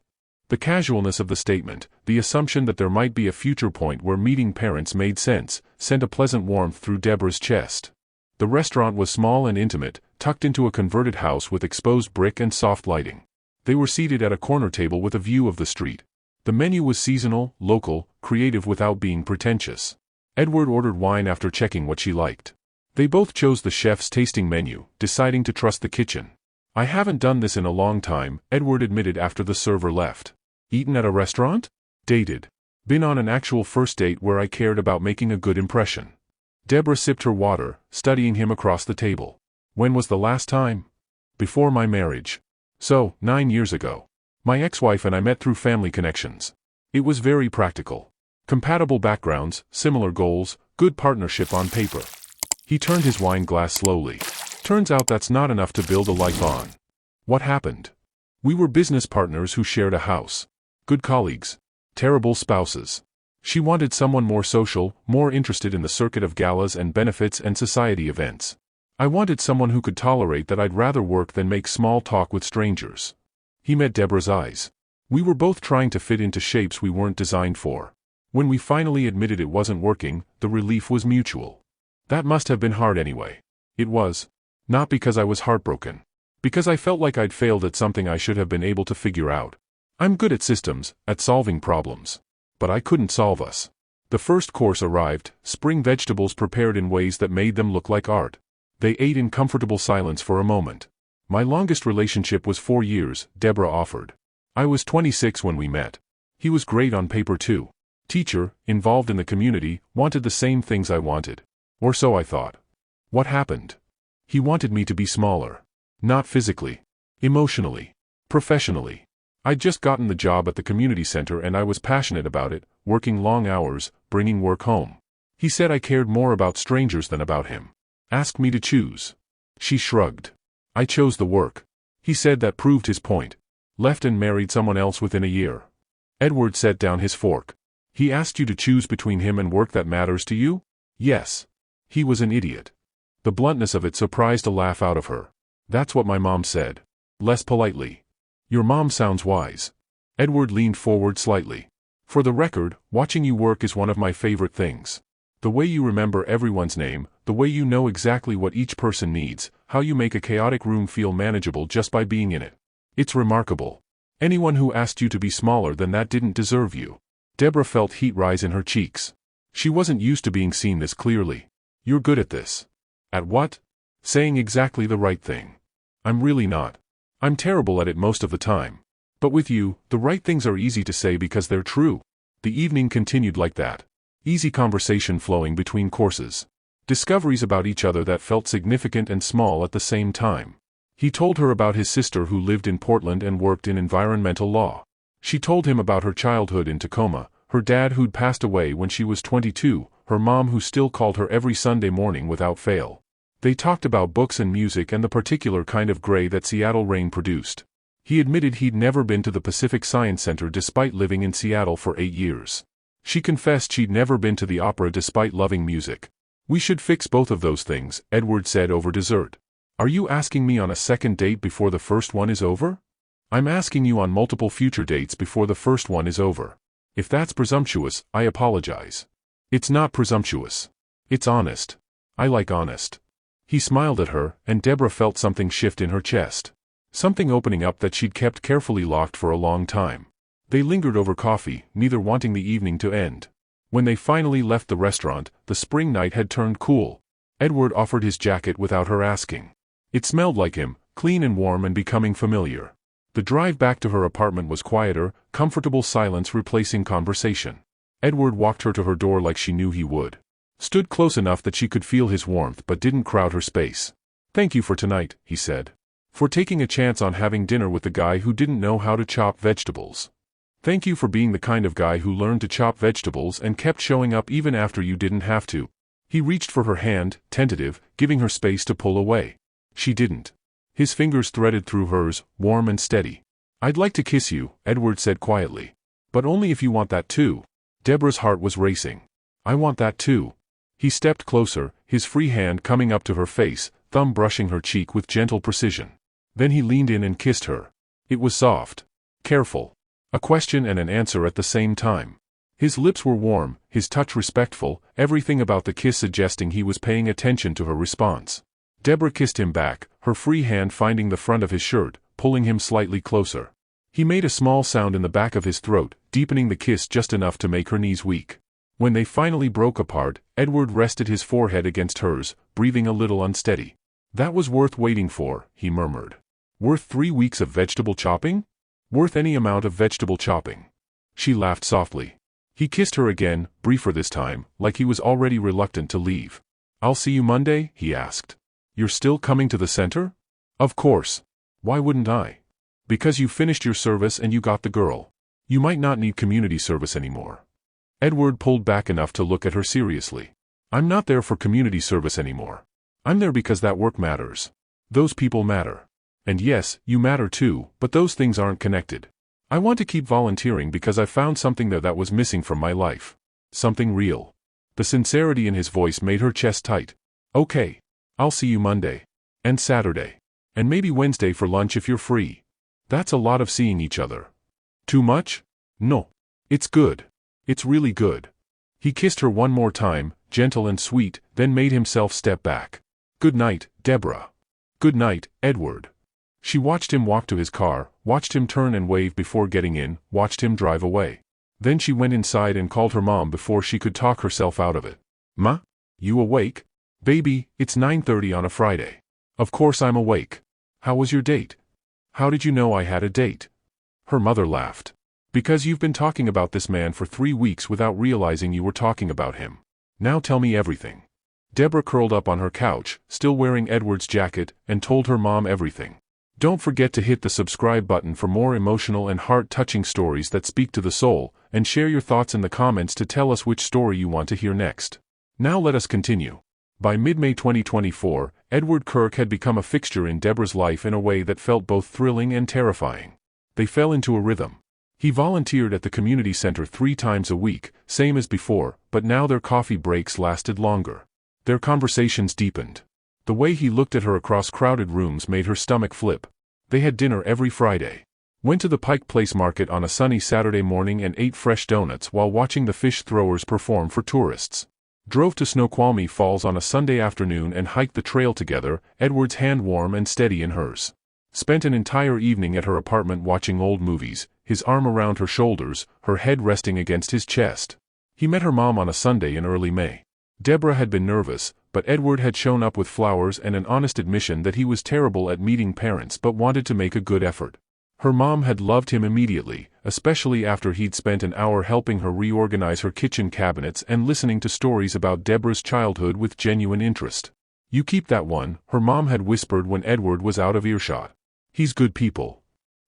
The casualness of the statement, the assumption that there might be a future point where meeting parents made sense, sent a pleasant warmth through Debra's chest. The restaurant was small and intimate, tucked into a converted house with exposed brick and soft lighting. They were seated at a corner table with a view of the street. The menu was seasonal, local, creative without being pretentious. Edward ordered wine after checking what she liked. They both chose the chef's tasting menu, deciding to trust the kitchen. I haven't done this in a long time, Edward admitted after the server left. Eaten at a restaurant? Dated. Been on an actual first date where I cared about making a good impression. Debra sipped her water, studying him across the table. When was the last time? Before my marriage. So, 9 years ago. My ex-wife and I met through family connections. It was very practical. Compatible backgrounds, similar goals, good partnership on paper. He turned his wine glass slowly. Turns out that's not enough to build a life on. What happened? We were business partners who shared a house. Good colleagues. Terrible spouses. She wanted someone more social, more interested in the circuit of galas and benefits and society events. I wanted someone who could tolerate that I'd rather work than make small talk with strangers. He met Debra's eyes. We were both trying to fit into shapes we weren't designed for. When we finally admitted it wasn't working, the relief was mutual. That must have been hard anyway. It was. Not because I was heartbroken. Because I felt like I'd failed at something I should have been able to figure out. I'm good at systems, at solving problems. But I couldn't solve us. The first course arrived, spring vegetables prepared in ways that made them look like art. They ate in comfortable silence for a moment. My longest relationship was 4 years, Debra offered. I was 26 when we met. He was great on paper too. Teacher, involved in the community, wanted the same things I wanted. Or so I thought. What happened? He wanted me to be smaller. Not physically. Emotionally. Professionally. I'd just gotten the job at the community center and I was passionate about it, working long hours, bringing work home. He said I cared more about strangers than about him. Asked me to choose. She shrugged. I chose the work. He said that proved his point. Left and married someone else within a year. Edward set down his fork. He asked you to choose between him and work that matters to you? Yes. He was an idiot. The bluntness of it surprised a laugh out of her. That's what my mom said. Less politely. Your mom sounds wise. Edward leaned forward slightly. For the record, watching you work is one of my favorite things. The way you remember everyone's name, the way you know exactly what each person needs, how you make a chaotic room feel manageable just by being in it. It's remarkable. Anyone who asked you to be smaller than that didn't deserve you. Debra felt heat rise in her cheeks. She wasn't used to being seen this clearly. You're good at this. At what? Saying exactly the right thing. I'm really not. I'm terrible at it most of the time. But with you, the right things are easy to say because they're true. The evening continued like that. Easy conversation flowing between courses. Discoveries about each other that felt significant and small at the same time. He told her about his sister who lived in Portland and worked in environmental law. She told him about her childhood in Tacoma, her dad who'd passed away when she was 22, her mom who still called her every Sunday morning without fail. They talked about books and music and the particular kind of gray that Seattle rain produced. He admitted he'd never been to the Pacific Science Center despite living in Seattle for 8 years. She confessed she'd never been to the opera despite loving music. We should fix both of those things, Edward said over dessert. Are you asking me on a second date before the first one is over? I'm asking you on multiple future dates before the first one is over. If that's presumptuous, I apologize. It's not presumptuous. It's honest. I like honest. He smiled at her, and Debra felt something shift in her chest. Something opening up that she'd kept carefully locked for a long time. They lingered over coffee, neither wanting the evening to end. When they finally left the restaurant, the spring night had turned cool. Edward offered his jacket without her asking. It smelled like him, clean and warm and becoming familiar. The drive back to her apartment was quieter, comfortable silence replacing conversation. Edward walked her to her door like she knew he would. Stood close enough that she could feel his warmth but didn't crowd her space. Thank you for tonight, he said. For taking a chance on having dinner with the guy who didn't know how to chop vegetables. Thank you for being the kind of guy who learned to chop vegetables and kept showing up even after you didn't have to. He reached for her hand, tentative, giving her space to pull away. She didn't. His fingers threaded through hers, warm and steady. I'd like to kiss you, Edward said quietly. But only if you want that too. Debra's heart was racing. I want that too. He stepped closer, his free hand coming up to her face, thumb brushing her cheek with gentle precision. Then he leaned in and kissed her. It was soft. Careful. A question and an answer at the same time. His lips were warm, his touch respectful, everything about the kiss suggesting he was paying attention to her response. Debra kissed him back, her free hand finding the front of his shirt, pulling him slightly closer. He made a small sound in the back of his throat, deepening the kiss just enough to make her knees weak. When they finally broke apart, Edward rested his forehead against hers, breathing a little unsteady. That was worth waiting for, he murmured. Worth 3 weeks of vegetable chopping? Worth any amount of vegetable chopping. She laughed softly. He kissed her again, briefer this time, like he was already reluctant to leave. I'll see you Monday, he asked. You're still coming to the center? Of course. Why wouldn't I? Because you finished your service and you got the girl. You might not need community service anymore. Edward pulled back enough to look at her seriously. I'm not there for community service anymore. I'm there because that work matters. Those people matter. And yes, you matter too, but those things aren't connected. I want to keep volunteering because I found something there that was missing from my life. Something real. The sincerity in his voice made her chest tight. Okay. I'll see you Monday. And Saturday. And maybe Wednesday for lunch if you're free. That's a lot of seeing each other. Too much? No. It's good. It's really good. He kissed her one more time, gentle and sweet, then made himself step back. Good night, Debra. Good night, Edward. She watched him walk to his car, watched him turn and wave before getting in, watched him drive away. Then she went inside and called her mom before she could talk herself out of it. Ma? You awake? Baby, it's 9:30 on a Friday. Of course I'm awake. How was your date? How did you know I had a date? Her mother laughed. Because you've been talking about this man for 3 weeks without realizing you were talking about him. Now tell me everything. Debra curled up on her couch, still wearing Edward's jacket, and told her mom everything. Don't forget to hit the subscribe button for more emotional and heart-touching stories that speak to the soul, and share your thoughts in the comments to tell us which story you want to hear next. Now let us continue. By mid-May 2024, Edward Kirk had become a fixture in Debra's life in a way that felt both thrilling and terrifying. They fell into a rhythm. He volunteered at the community center 3 times a week, same as before, but now their coffee breaks lasted longer. Their conversations deepened. The way he looked at her across crowded rooms made her stomach flip. They had dinner every Friday. Went to the Pike Place Market on a sunny Saturday morning and ate fresh donuts while watching the fish throwers perform for tourists. Drove to Snoqualmie Falls on a Sunday afternoon and hiked the trail together, Edward's hand warm and steady in hers. Spent an entire evening at her apartment watching old movies, his arm around her shoulders, her head resting against his chest. He met her mom on a Sunday in early May. Debra had been nervous, but Edward had shown up with flowers and an honest admission that he was terrible at meeting parents but wanted to make a good effort. Her mom had loved him immediately, especially after he'd spent an hour helping her reorganize her kitchen cabinets and listening to stories about Debra's childhood with genuine interest. You keep that one, her mom had whispered when Edward was out of earshot. He's good people.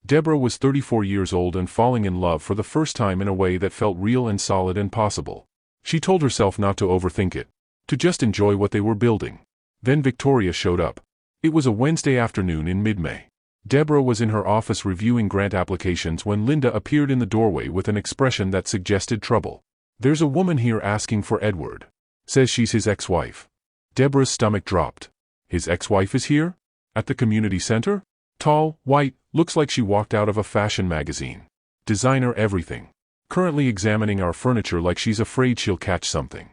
Debra was 34 years old and falling in love for the first time in a way that felt real and solid and possible. She told herself not to overthink it, to just enjoy what they were building. Then Victoria showed up. It was a Wednesday afternoon in mid-May. Debra was in her office reviewing grant applications when Linda appeared in the doorway with an expression that suggested trouble. There's a woman here asking for Edward. Says she's his ex-wife. Debra's stomach dropped. His ex-wife is here? At the community center? Tall, white, looks like she walked out of a fashion magazine. Designer everything. Currently examining our furniture like she's afraid she'll catch something.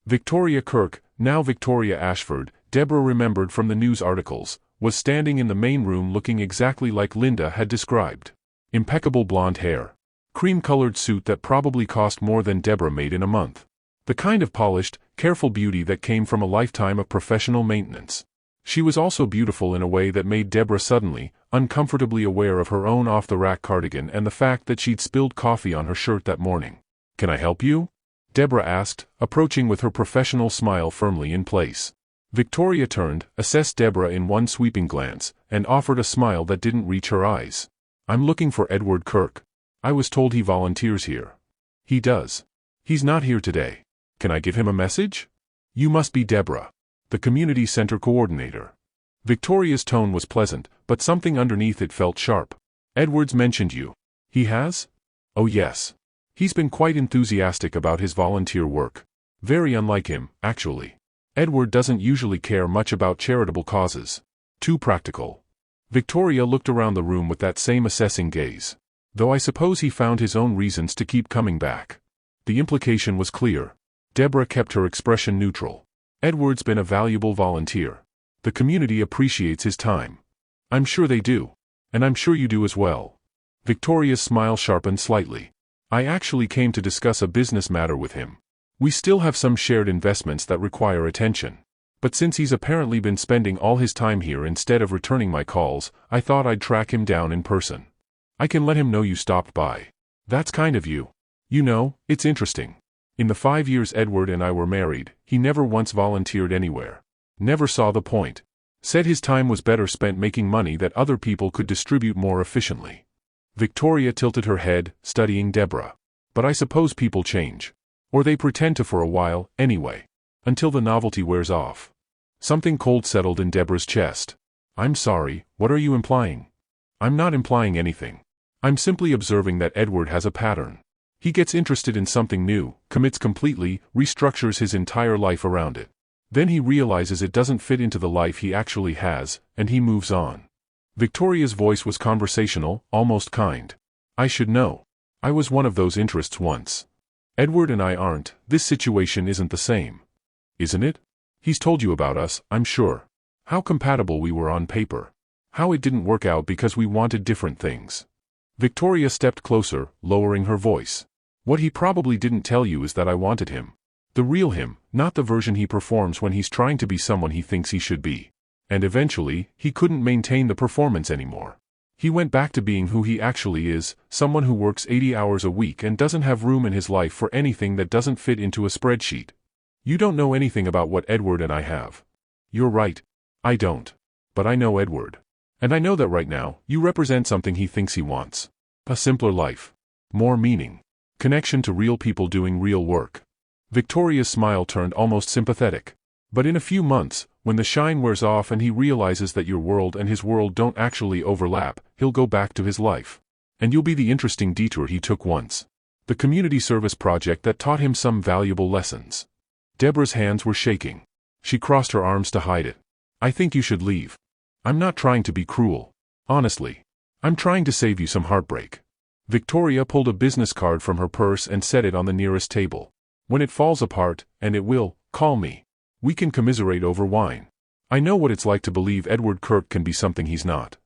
Victoria Kirk, now Victoria Ashford, Debra remembered from the news articles, was standing in the main room looking exactly like Linda had described. Impeccable blonde hair. Cream-colored suit that probably cost more than Debra made in a month. The kind of polished, careful beauty that came from a lifetime of professional maintenance. She was also beautiful in a way that made Debra suddenly, uncomfortably aware of her own off-the-rack cardigan and the fact that she'd spilled coffee on her shirt that morning. Can I help you? Debra asked, approaching with her professional smile firmly in place. Victoria turned, assessed Debra in one sweeping glance, and offered a smile that didn't reach her eyes. I'm looking for Edward Kirk. I was told he volunteers here. He does. He's not here today. Can I give him a message? You must be Debra, the community center coordinator. Victoria's tone was pleasant, but something underneath it felt sharp. Edward's mentioned you. He has? Oh yes. He's been quite enthusiastic about his volunteer work. Very unlike him, actually. Edward doesn't usually care much about charitable causes. Too practical. Victoria looked around the room with that same assessing gaze. Though I suppose he found his own reasons to keep coming back. The implication was clear. Debra kept her expression neutral. Edward's been a valuable volunteer. The community appreciates his time. I'm sure they do. And I'm sure you do as well. Victoria's smile sharpened slightly. I actually came to discuss a business matter with him. We still have some shared investments that require attention. But since he's apparently been spending all his time here instead of returning my calls, I thought I'd track him down in person. I can let him know you stopped by. That's kind of you. You know, it's interesting. In the 5 years Edward and I were married, he never once volunteered anywhere. Never saw the point. Said his time was better spent making money that other people could distribute more efficiently. Victoria tilted her head, studying Debra. But I suppose people change. Or they pretend to for a while, anyway. Until the novelty wears off. Something cold settled in Debra's chest. I'm sorry, what are you implying? I'm not implying anything. I'm simply observing that Edward has a pattern. He gets interested in something new, commits completely, restructures his entire life around it. Then he realizes it doesn't fit into the life he actually has, and he moves on. Victoria's voice was conversational, almost kind. I should know. I was one of those interests once. Edward and I aren't. This situation isn't the same. Isn't it? He's told you about us, I'm sure. How compatible we were on paper. How it didn't work out because we wanted different things. Victoria stepped closer, lowering her voice. What he probably didn't tell you is that I wanted him. The real him, not the version he performs when he's trying to be someone he thinks he should be. And eventually, he couldn't maintain the performance anymore. He went back to being who he actually is, someone who works 80 hours a week and doesn't have room in his life for anything that doesn't fit into a spreadsheet. You don't know anything about what Edward and I have. You're right. I don't. But I know Edward. And I know that right now, you represent something he thinks he wants. A simpler life. More meaning. Connection to real people doing real work. Victoria's smile turned almost sympathetic. But in a few months, when the shine wears off and he realizes that your world and his world don't actually overlap, he'll go back to his life. And you'll be the interesting detour he took once. The community service project that taught him some valuable lessons. Debra's hands were shaking. She crossed her arms to hide it. I think you should leave. I'm not trying to be cruel. Honestly. I'm trying to save you some heartbreak. Victoria pulled a business card from her purse and set it on the nearest table. When it falls apart, and it will, call me. We can commiserate over wine. I know what it's like to believe Edward Kirk can be something he's not.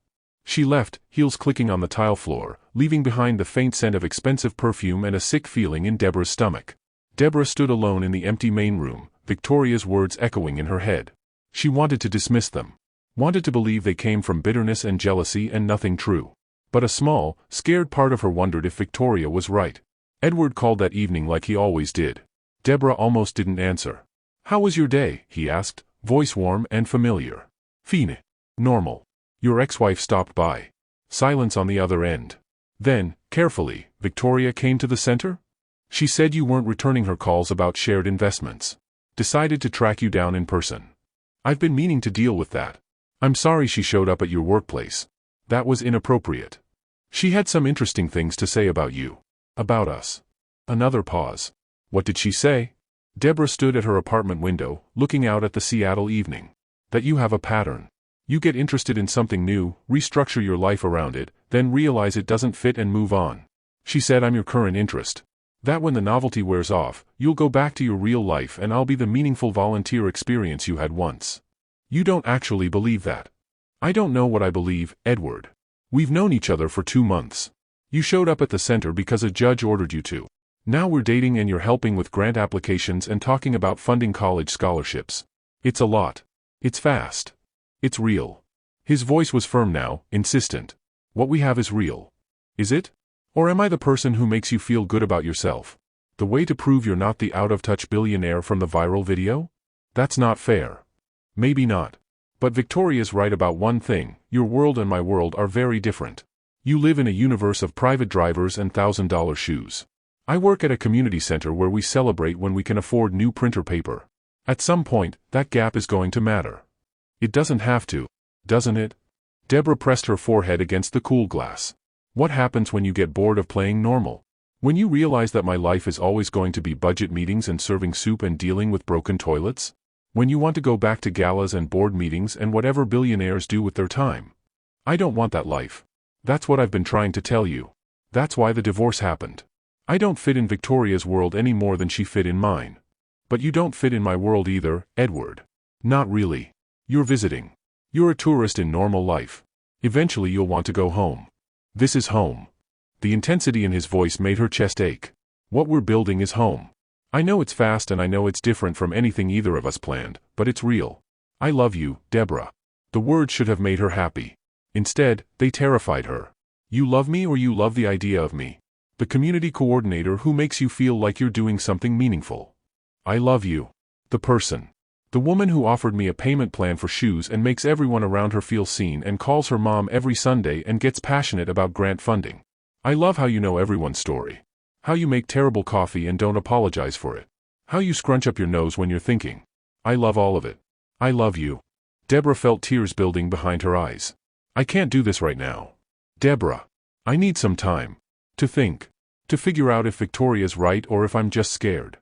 She left, heels clicking on the tile floor, leaving behind the faint scent of expensive perfume and a sick feeling in Debra's stomach. Debra stood alone in the empty main room, Victoria's words echoing in her head. She wanted to dismiss them. Wanted to believe they came from bitterness and jealousy and nothing true. But a small, scared part of her wondered if Victoria was right. Edward called that evening like he always did. Debra almost didn't answer. How was your day? He asked, voice warm and familiar. Fine. Normal. Your ex-wife stopped by. Silence on the other end. Then, carefully, Victoria came to the center? She said you weren't returning her calls about shared investments. Decided to track you down in person. I've been meaning to deal with that. I'm sorry she showed up at your workplace. That was inappropriate. She had some interesting things to say about you. About us. Another pause. What did she say? Debra stood at her apartment window, looking out at the Seattle evening. That you have a pattern. You get interested in something new, restructure your life around it, then realize it doesn't fit and move on. She said I'm your current interest. That when the novelty wears off, you'll go back to your real life and I'll be the meaningful volunteer experience you had once. You don't actually believe that. I don't know what I believe, Edward. We've known each other for 2 months. You showed up at the center because a judge ordered you to. Now we're dating and you're helping with grant applications and talking about funding college scholarships. It's a lot. It's fast. It's real. His voice was firm now, insistent. What we have is real. Is it? Or am I the person who makes you feel good about yourself? The way to prove you're not the out-of-touch billionaire from the viral video? That's not fair. Maybe not. But Victoria's right about one thing, your world and my world are very different. You live in a universe of private drivers and $1,000 shoes. I work at a community center where we celebrate when we can afford new printer paper. At some point, that gap is going to matter. It doesn't have to, doesn't it? Debra pressed her forehead against the cool glass. What happens when you get bored of playing normal? When you realize that my life is always going to be budget meetings and serving soup and dealing with broken toilets? When you want to go back to galas and board meetings and whatever billionaires do with their time? I don't want that life. That's what I've been trying to tell you. That's why the divorce happened. I don't fit in Victoria's world any more than she fit in mine. But you don't fit in my world either, Edward. Not really. You're visiting. You're a tourist in normal life. Eventually you'll want to go home. This is home. The intensity in his voice made her chest ache. What we're building is home. I know it's fast and I know it's different from anything either of us planned, but it's real. I love you, Debra. The words should have made her happy. Instead, they terrified her. You love me or you love the idea of me? The community coordinator who makes you feel like you're doing something meaningful. I love you. The person. The woman who offered me a payment plan for shoes and makes everyone around her feel seen and calls her mom every Sunday and gets passionate about grant funding. I love how you know everyone's story. How you make terrible coffee and don't apologize for it. How you scrunch up your nose when you're thinking. I love all of it. I love you. Debra felt tears building behind her eyes. I can't do this right now. Debra. I need some time. To think. To figure out if Victoria's right or if I'm just scared.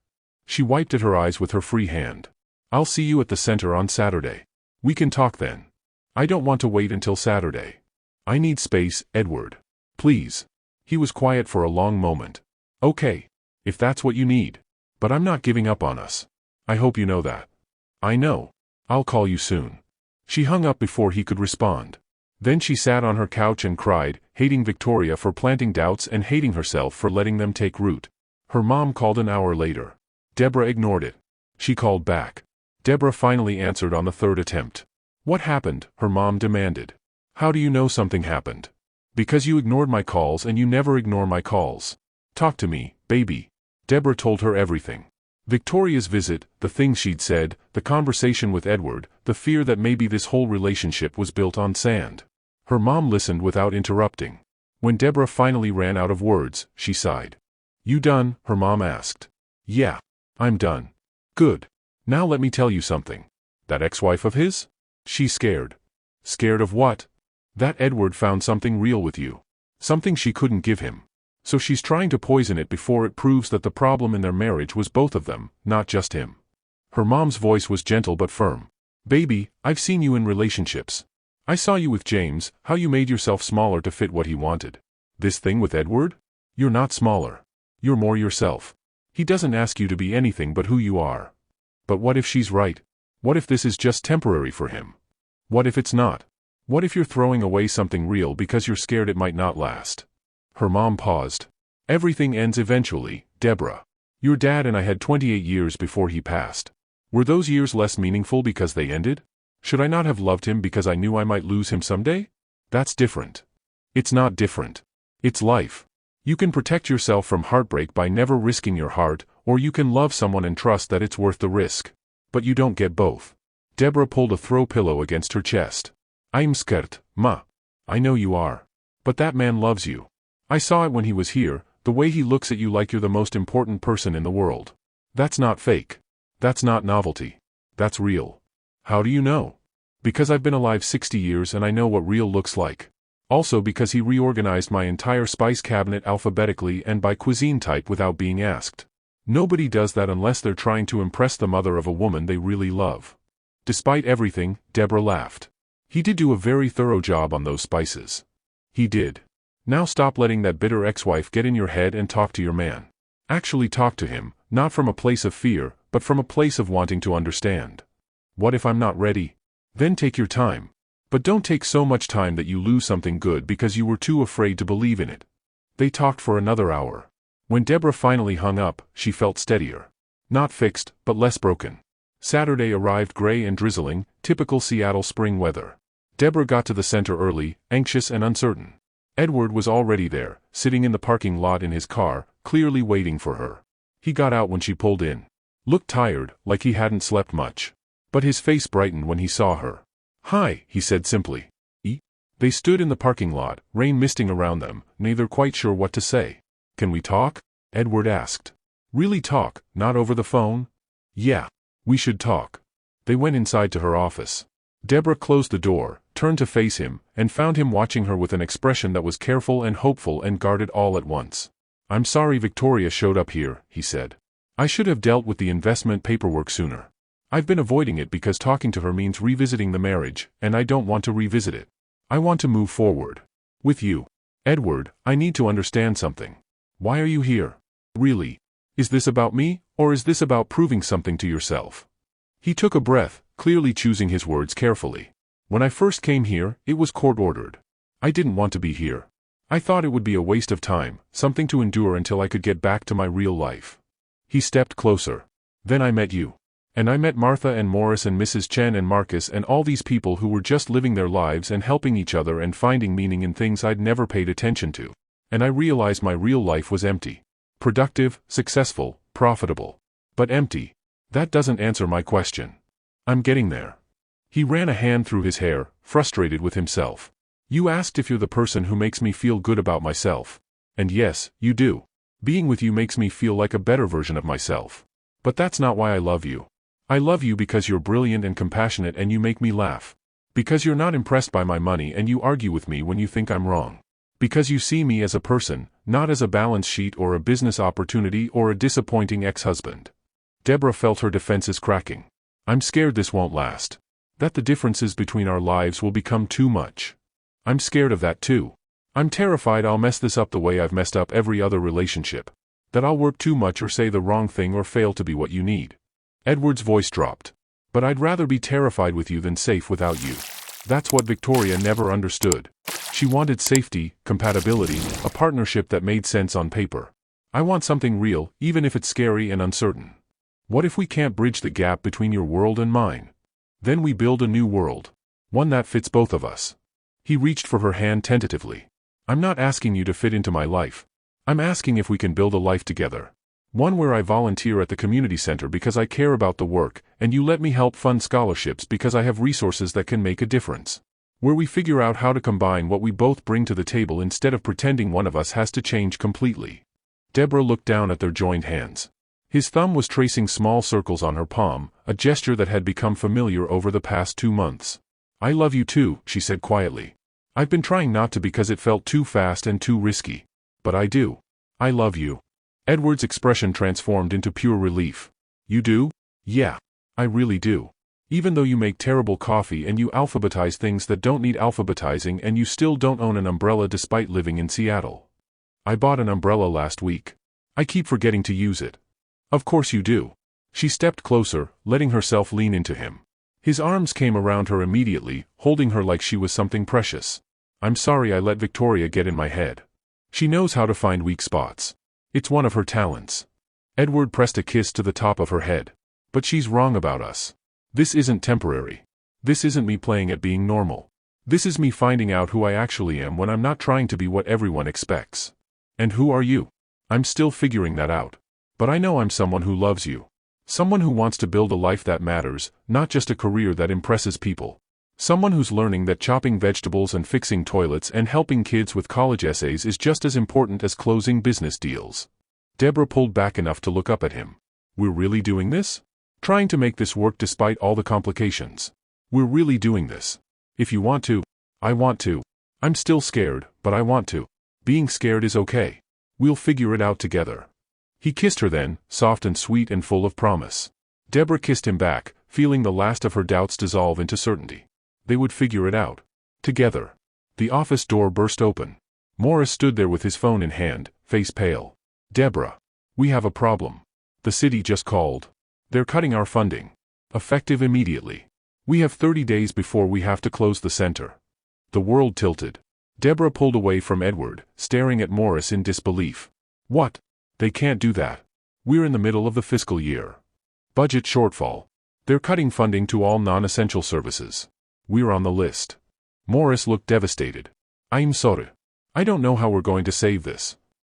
She wiped at her eyes with her free hand. I'll see you at the center on Saturday. We can talk then. I don't want to wait until Saturday. I need space, Edward. Please. He was quiet for a long moment. Okay. If that's what you need. But I'm not giving up on us. I hope you know that. I know. I'll call you soon. She hung up before he could respond. Then she sat on her couch and cried, hating Victoria for planting doubts and hating herself for letting them take root. Her mom called an hour later. Debra ignored it. She called back. Debra finally answered on the third attempt. What happened? Her mom demanded. How do you know something happened? Because you ignored my calls and you never ignore my calls. Talk to me, baby. Debra told her everything. Victoria's visit, the things she'd said, the conversation with Edward, the fear that maybe this whole relationship was built on sand. Her mom listened without interrupting. When Debra finally ran out of words, she sighed. You done? Her mom asked. Yeah. I'm done. Good. Now let me tell you something. That ex-wife of his? She's scared. Scared of what? That Edward found something real with you. Something she couldn't give him. So she's trying to poison it before it proves that the problem in their marriage was both of them, not just him. Her mom's voice was gentle but firm. Baby, I've seen you in relationships. I saw you with James, how you made yourself smaller to fit what he wanted. This thing with Edward? You're not smaller. You're more yourself. He doesn't ask you to be anything but who you are. But what if she's right? What if this is just temporary for him? What if it's not? What if you're throwing away something real because you're scared it might not last? Her mom paused. Everything ends eventually, Debra. Your dad and I had 28 years before he passed. Were those years less meaningful because they ended? Should I not have loved him because I knew I might lose him someday? That's different. It's not different. It's life. You can protect yourself from heartbreak by never risking your heart, or you can love someone and trust that it's worth the risk. But you don't get both. Debra pulled a throw pillow against her chest. I'm scared, Ma. I know you are. But that man loves you. I saw it when he was here, the way he looks at you like you're the most important person in the world. That's not fake. That's not novelty. That's real. How do you know? Because I've been alive 60 years and I know what real looks like. Also because he reorganized my entire spice cabinet alphabetically and by cuisine type without being asked. Nobody does that unless they're trying to impress the mother of a woman they really love. Despite everything, Debra laughed. He did do a very thorough job on those spices. He did. Now stop letting that bitter ex-wife get in your head and talk to your man. Actually talk to him, not from a place of fear, but from a place of wanting to understand. What if I'm not ready? Then take your time. But don't take so much time that you lose something good because you were too afraid to believe in it. They talked for another hour. When Debra finally hung up, she felt steadier. Not fixed, but less broken. Saturday arrived gray and drizzling, typical Seattle spring weather. Debra got to the center early, anxious and uncertain. Edward was already there, sitting in the parking lot in his car, clearly waiting for her. He got out when she pulled in. Looked tired, like he hadn't slept much. But his face brightened when he saw her. Hi, he said simply. They stood in the parking lot, rain misting around them, neither quite sure what to say. Can we talk? Edward asked. Really talk, not over the phone? Yeah. We should talk. They went inside to her office. Debra closed the door, turned to face him, and found him watching her with an expression that was careful and hopeful and guarded all at once. I'm sorry Victoria showed up here, he said. I should have dealt with the investment paperwork sooner. I've been avoiding it because talking to her means revisiting the marriage, and I don't want to revisit it. I want to move forward. With you. Edward, I need to understand something. Why are you here? Really? Is this about me, or is this about proving something to yourself? He took a breath, clearly choosing his words carefully. When I first came here, it was court-ordered. I didn't want to be here. I thought it would be a waste of time, something to endure until I could get back to my real life. He stepped closer. Then I met you. And I met Martha and Morris and Mrs. Chen and Marcus and all these people who were just living their lives and helping each other and finding meaning in things I'd never paid attention to. And I realized my real life was empty. Productive, successful, profitable. But empty. That doesn't answer my question. I'm getting there. He ran a hand through his hair, frustrated with himself. You asked if you're the person who makes me feel good about myself. And yes, you do. Being with you makes me feel like a better version of myself. But that's not why I love you. I love you because you're brilliant and compassionate and you make me laugh. Because you're not impressed by my money and you argue with me when you think I'm wrong. Because you see me as a person, not as a balance sheet or a business opportunity or a disappointing ex-husband. Debra felt her defenses cracking. I'm scared this won't last. That the differences between our lives will become too much. I'm scared of that too. I'm terrified I'll mess this up the way I've messed up every other relationship. That I'll work too much or say the wrong thing or fail to be what you need. Edward's voice dropped. But I'd rather be terrified with you than safe without you. That's what Victoria never understood. She wanted safety, compatibility, a partnership that made sense on paper. I want something real, even if it's scary and uncertain. What if we can't bridge the gap between your world and mine? Then we build a new world. One that fits both of us. He reached for her hand tentatively. I'm not asking you to fit into my life. I'm asking if we can build a life together. One where I volunteer at the community center because I care about the work, and you let me help fund scholarships because I have resources that can make a difference. Where we figure out how to combine what we both bring to the table instead of pretending one of us has to change completely. Debra looked down at their joined hands. His thumb was tracing small circles on her palm, a gesture that had become familiar over the past 2 months. I love you too, she said quietly. I've been trying not to because it felt too fast and too risky. But I do. I love you. Edward's expression transformed into pure relief. You do? Yeah. I really do. Even though you make terrible coffee and you alphabetize things that don't need alphabetizing and you still don't own an umbrella despite living in Seattle. I bought an umbrella last week. I keep forgetting to use it. Of course you do. She stepped closer, letting herself lean into him. His arms came around her immediately, holding her like she was something precious. I'm sorry I let Victoria get in my head. She knows how to find weak spots. It's one of her talents. Edward pressed a kiss to the top of her head. But she's wrong about us. This isn't temporary. This isn't me playing at being normal. This is me finding out who I actually am when I'm not trying to be what everyone expects. And who are you? I'm still figuring that out. But I know I'm someone who loves you. Someone who wants to build a life that matters, not just a career that impresses people. Someone who's learning that chopping vegetables and fixing toilets and helping kids with college essays is just as important as closing business deals. Debra pulled back enough to look up at him. We're really doing this? Trying to make this work despite all the complications. We're really doing this. If you want to, I want to. I'm still scared, but I want to. Being scared is okay. We'll figure it out together. He kissed her then, soft and sweet and full of promise. Debra kissed him back, feeling the last of her doubts dissolve into certainty. They would figure it out. Together. The office door burst open. Morris stood there with his phone in hand, face pale. Debra. We have a problem. The city just called. They're cutting our funding. Effective immediately. We have 30 days before we have to close the center. The world tilted. Debra pulled away from Edward, staring at Morris in disbelief. What? They can't do that. We're in the middle of the fiscal year. Budget shortfall. They're cutting funding to all non-essential services. We're on the list. Morris looked devastated. I'm sorry. I don't know how we're going to save this.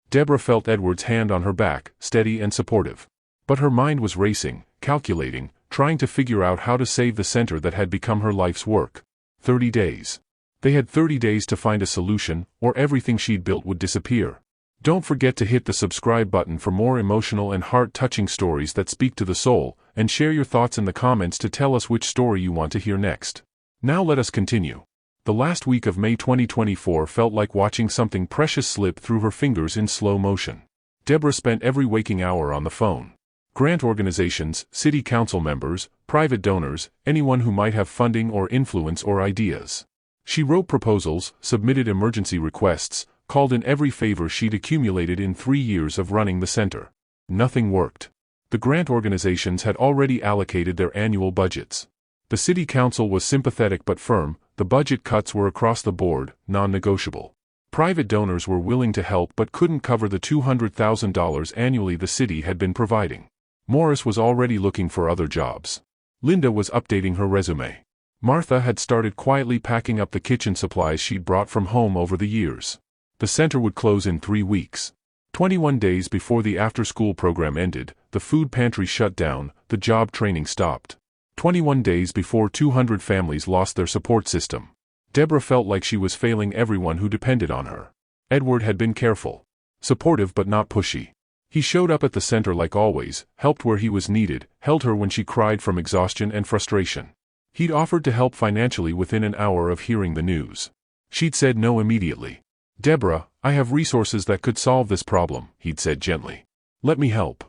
Debra felt Edward's hand on her back, steady and supportive. But her mind was racing, calculating, trying to figure out how to save the center that had become her life's work. 30 days. They had 30 days to find a solution, or everything she'd built would disappear. Don't forget to hit the subscribe button for more emotional and heart-touching stories that speak to the soul, and share your thoughts in the comments to tell us which story you want to hear next. Now let us continue. The last week of May 2024 felt like watching something precious slip through her fingers in slow motion. Debra spent every waking hour on the phone. Grant organizations, city council members, private donors, anyone who might have funding or influence or ideas. She wrote proposals, submitted emergency requests, called in every favor she'd accumulated in 3 years of running the center. Nothing worked. The grant organizations had already allocated their annual budgets. The city council was sympathetic but firm. The budget cuts were across the board, non-negotiable. Private donors were willing to help but couldn't cover the $200,000 annually the city had been providing. Morris was already looking for other jobs. Linda was updating her resume. Martha had started quietly packing up the kitchen supplies she'd brought from home over the years. The center would close in 3 weeks. 21 days before the after-school program ended, the food pantry shut down, the job training stopped. 21 days before 200 families lost their support system. Debra felt like she was failing everyone who depended on her. Edward had been careful. Supportive but not pushy. He showed up at the center like always, helped where he was needed, held her when she cried from exhaustion and frustration. He'd offered to help financially within an hour of hearing the news. She'd said no immediately. "Debra, I have resources that could solve this problem," he'd said gently. "Let me help."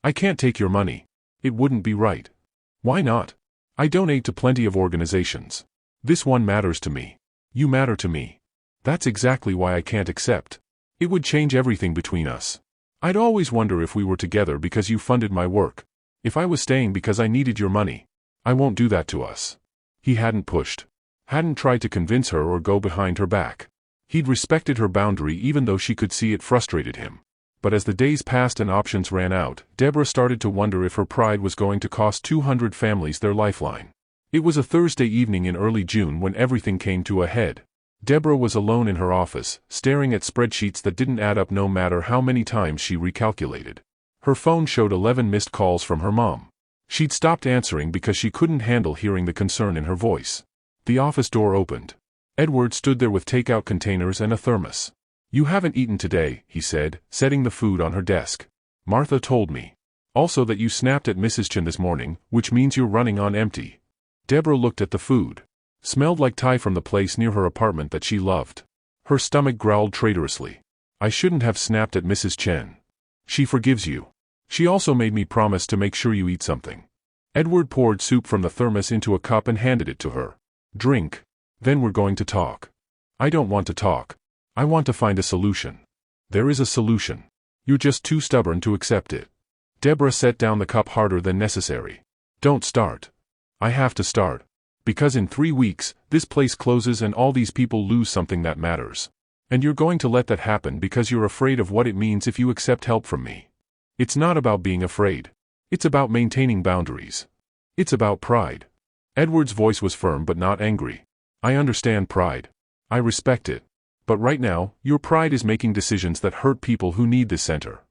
"I can't take your money. It wouldn't be right." "Why not? I donate to plenty of organizations. This one matters to me. You matter to me. That's exactly why I can't accept. It would change everything between us. I'd always wonder if we were together because you funded my work. If I was staying because I needed your money. I won't do that to us." He hadn't pushed. Hadn't tried to convince her or go behind her back. He'd respected her boundary even though she could see it frustrated him. But as the days passed and options ran out, Debra started to wonder if her pride was going to cost 200 families their lifeline. It was a Thursday evening in early June when everything came to a head. Debra was alone in her office, staring at spreadsheets that didn't add up no matter how many times she recalculated. Her phone showed 11 missed calls from her mom. She'd stopped answering because she couldn't handle hearing the concern in her voice. The office door opened. Edward stood there with takeout containers and a thermos. "You haven't eaten today," he said, setting the food on her desk. "Martha told me. Also that you snapped at Mrs. Chen this morning, which means you're running on empty." Debra looked at the food. Smelled like Thai from the place near her apartment that she loved. Her stomach growled traitorously. "I shouldn't have snapped at Mrs. Chen. She forgives you. She also made me promise to make sure you eat something." Edward poured soup from the thermos into a cup and handed it to her. "Drink. Then we're going to talk." "I don't want to talk. I want to find a solution." "There is a solution. You're just too stubborn to accept it." Debra set down the cup harder than necessary. "Don't start." "I have to start. Because in 3 weeks, this place closes and all these people lose something that matters. And you're going to let that happen because you're afraid of what it means if you accept help from me. It's not about being afraid. It's about maintaining boundaries. It's about pride." Edward's voice was firm but not angry. "I understand pride. I respect it. But right now, your pride is making decisions that hurt people who need this center."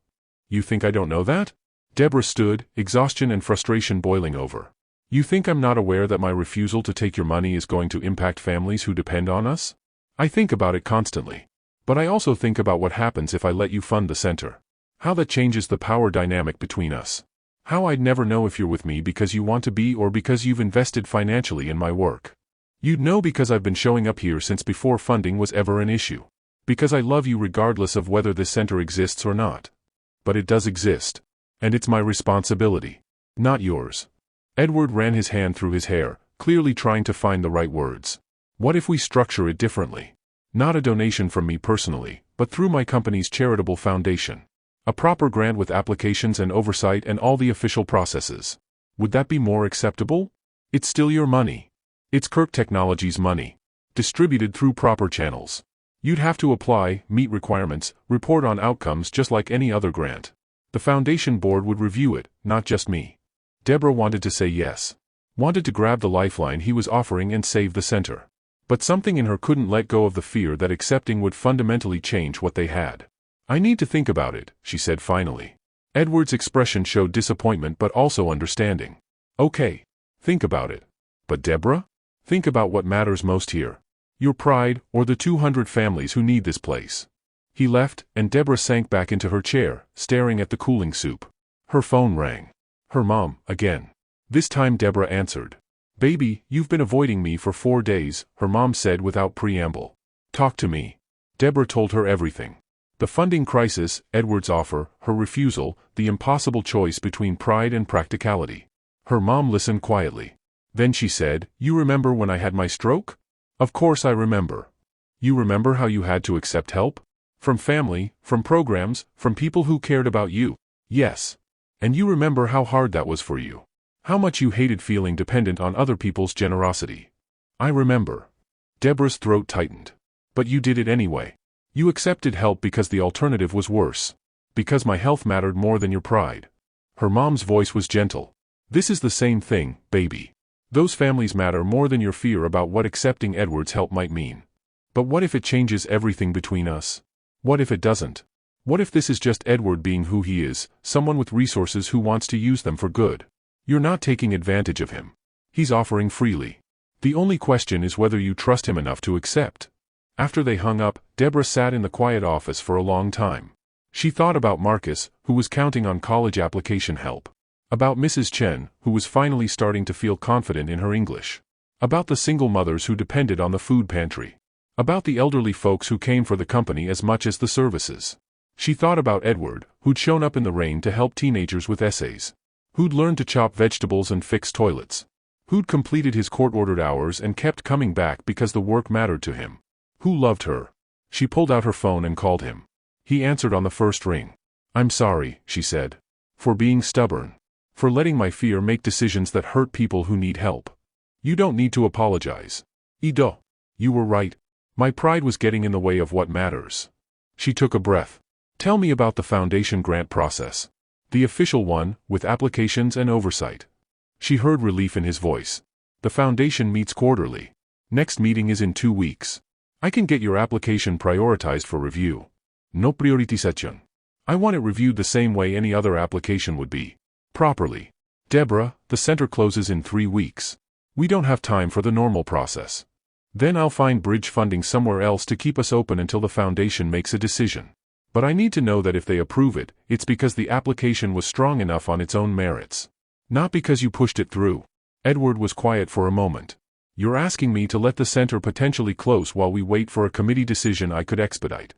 "You think I don't know that?" Debra stood, exhaustion and frustration boiling over. "You think I'm not aware that my refusal to take your money is going to impact families who depend on us? I think about it constantly. But I also think about what happens if I let you fund the center. How that changes the power dynamic between us. How I'd never know if you're with me because you want to be or because you've invested financially in my work. You'd know because I've been showing up here since before funding was ever an issue. Because I love you regardless of whether this center exists or not. But it does exist. And it's my responsibility. Not yours." Edward ran his hand through his hair, clearly trying to find the right words. "What if we structure it differently? Not a donation from me personally, but through my company's charitable foundation. A proper grant with applications and oversight and all the official processes. Would that be more acceptable? It's still your money. It's Kirk Technologies' money. Distributed through proper channels. You'd have to apply, meet requirements, report on outcomes just like any other grant. The foundation board would review it, not just me." Debra wanted to say yes. Wanted to grab the lifeline he was offering and save the center. But something in her couldn't let go of the fear that accepting would fundamentally change what they had. "I need to think about it," she said finally. Edward's expression showed disappointment but also understanding. "Okay. Think about it. But Debra? Think about what matters most here. Your pride, or the 200 families who need this place." He left, and Debra sank back into her chair, staring at the cooling soup. Her phone rang. Her mom, again. This time Debra answered. "Baby, you've been avoiding me for 4 days," her mom said without preamble. "Talk to me." Debra told her everything. The funding crisis, Edward's offer, her refusal, the impossible choice between pride and practicality. Her mom listened quietly. Then she said, "You remember when I had my stroke?" "Of course I remember." "You remember how you had to accept help? From family, from programs, from people who cared about you?" "Yes." "And you remember how hard that was for you? How much you hated feeling dependent on other people's generosity?" "I remember." Debra's throat tightened. "But you did it anyway. You accepted help because the alternative was worse. Because my health mattered more than your pride." Her mom's voice was gentle. This is the same thing, baby. Those families matter more than your fear about what accepting Edward's help might mean. But what if it changes everything between us? What if it doesn't? What if this is just Edward being who he is, someone with resources who wants to use them for good? You're not taking advantage of him. He's offering freely. The only question is whether you trust him enough to accept. After they hung up, Debra sat in the quiet office for a long time. She thought about Marcus, who was counting on college application help. About Mrs. Chen, who was finally starting to feel confident in her English. About the single mothers who depended on the food pantry. About the elderly folks who came for the company as much as the services. She thought about Edward, who'd shown up in the rain to help teenagers with essays. Who'd learned to chop vegetables and fix toilets. Who'd completed his court-ordered hours and kept coming back because the work mattered to him. Who loved her. She pulled out her phone and called him. He answered on the first ring. "I'm sorry," she said. "For being stubborn. For letting my fear make decisions that hurt people who need help. You don't need to apologize. Ido. You were right. My pride was getting in the way of what matters." She took a breath. "Tell me about the foundation grant process. The official one, with applications and oversight." She heard relief in his voice. "The foundation meets quarterly. Next meeting is in 2 weeks. I can get your application prioritized for review. No prioritización. I want it reviewed the same way any other application would be. Properly. Debra, the center closes in 3 weeks. We don't have time for the normal process. Then I'll find bridge funding somewhere else to keep us open until the foundation makes a decision. But I need to know that if they approve it, it's because the application was strong enough on its own merits. Not because you pushed it through." Edward was quiet for a moment. "You're asking me to let the center potentially close while we wait for a committee decision I could expedite.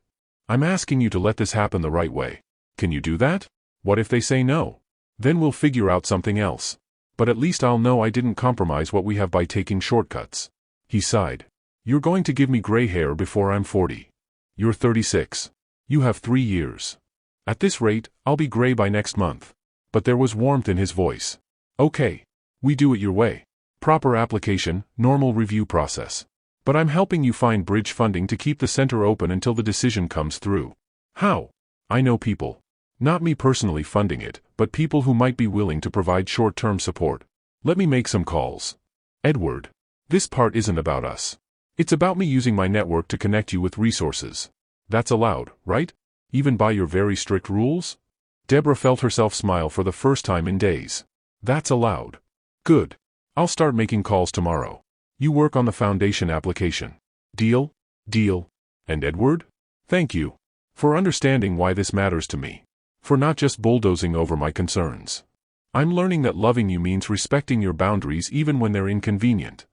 I'm asking you to let this happen the right way. Can you do that? What if they say no? Then we'll figure out something else. But at least I'll know I didn't compromise what we have by taking shortcuts." He sighed. "You're going to give me gray hair before I'm 40. You're 36. You have 3 years. At this rate, I'll be gray by next month." But there was warmth in his voice. "Okay. We do it your way. Proper application, normal review process. But I'm helping you find bridge funding to keep the center open until the decision comes through." "How?" "I know people. Not me personally funding it, but people who might be willing to provide short-term support. Let me make some calls." "Edward, this part isn't about us. It's about me using my network to connect you with resources. That's allowed, right? Even by your very strict rules?" Debra felt herself smile for the first time in days. "That's allowed. Good. I'll start making calls tomorrow. You work on the foundation application. Deal? Deal. And Edward? Thank you. For understanding why this matters to me. For not just bulldozing over my concerns. I'm learning that loving you means respecting your boundaries even when they're inconvenient."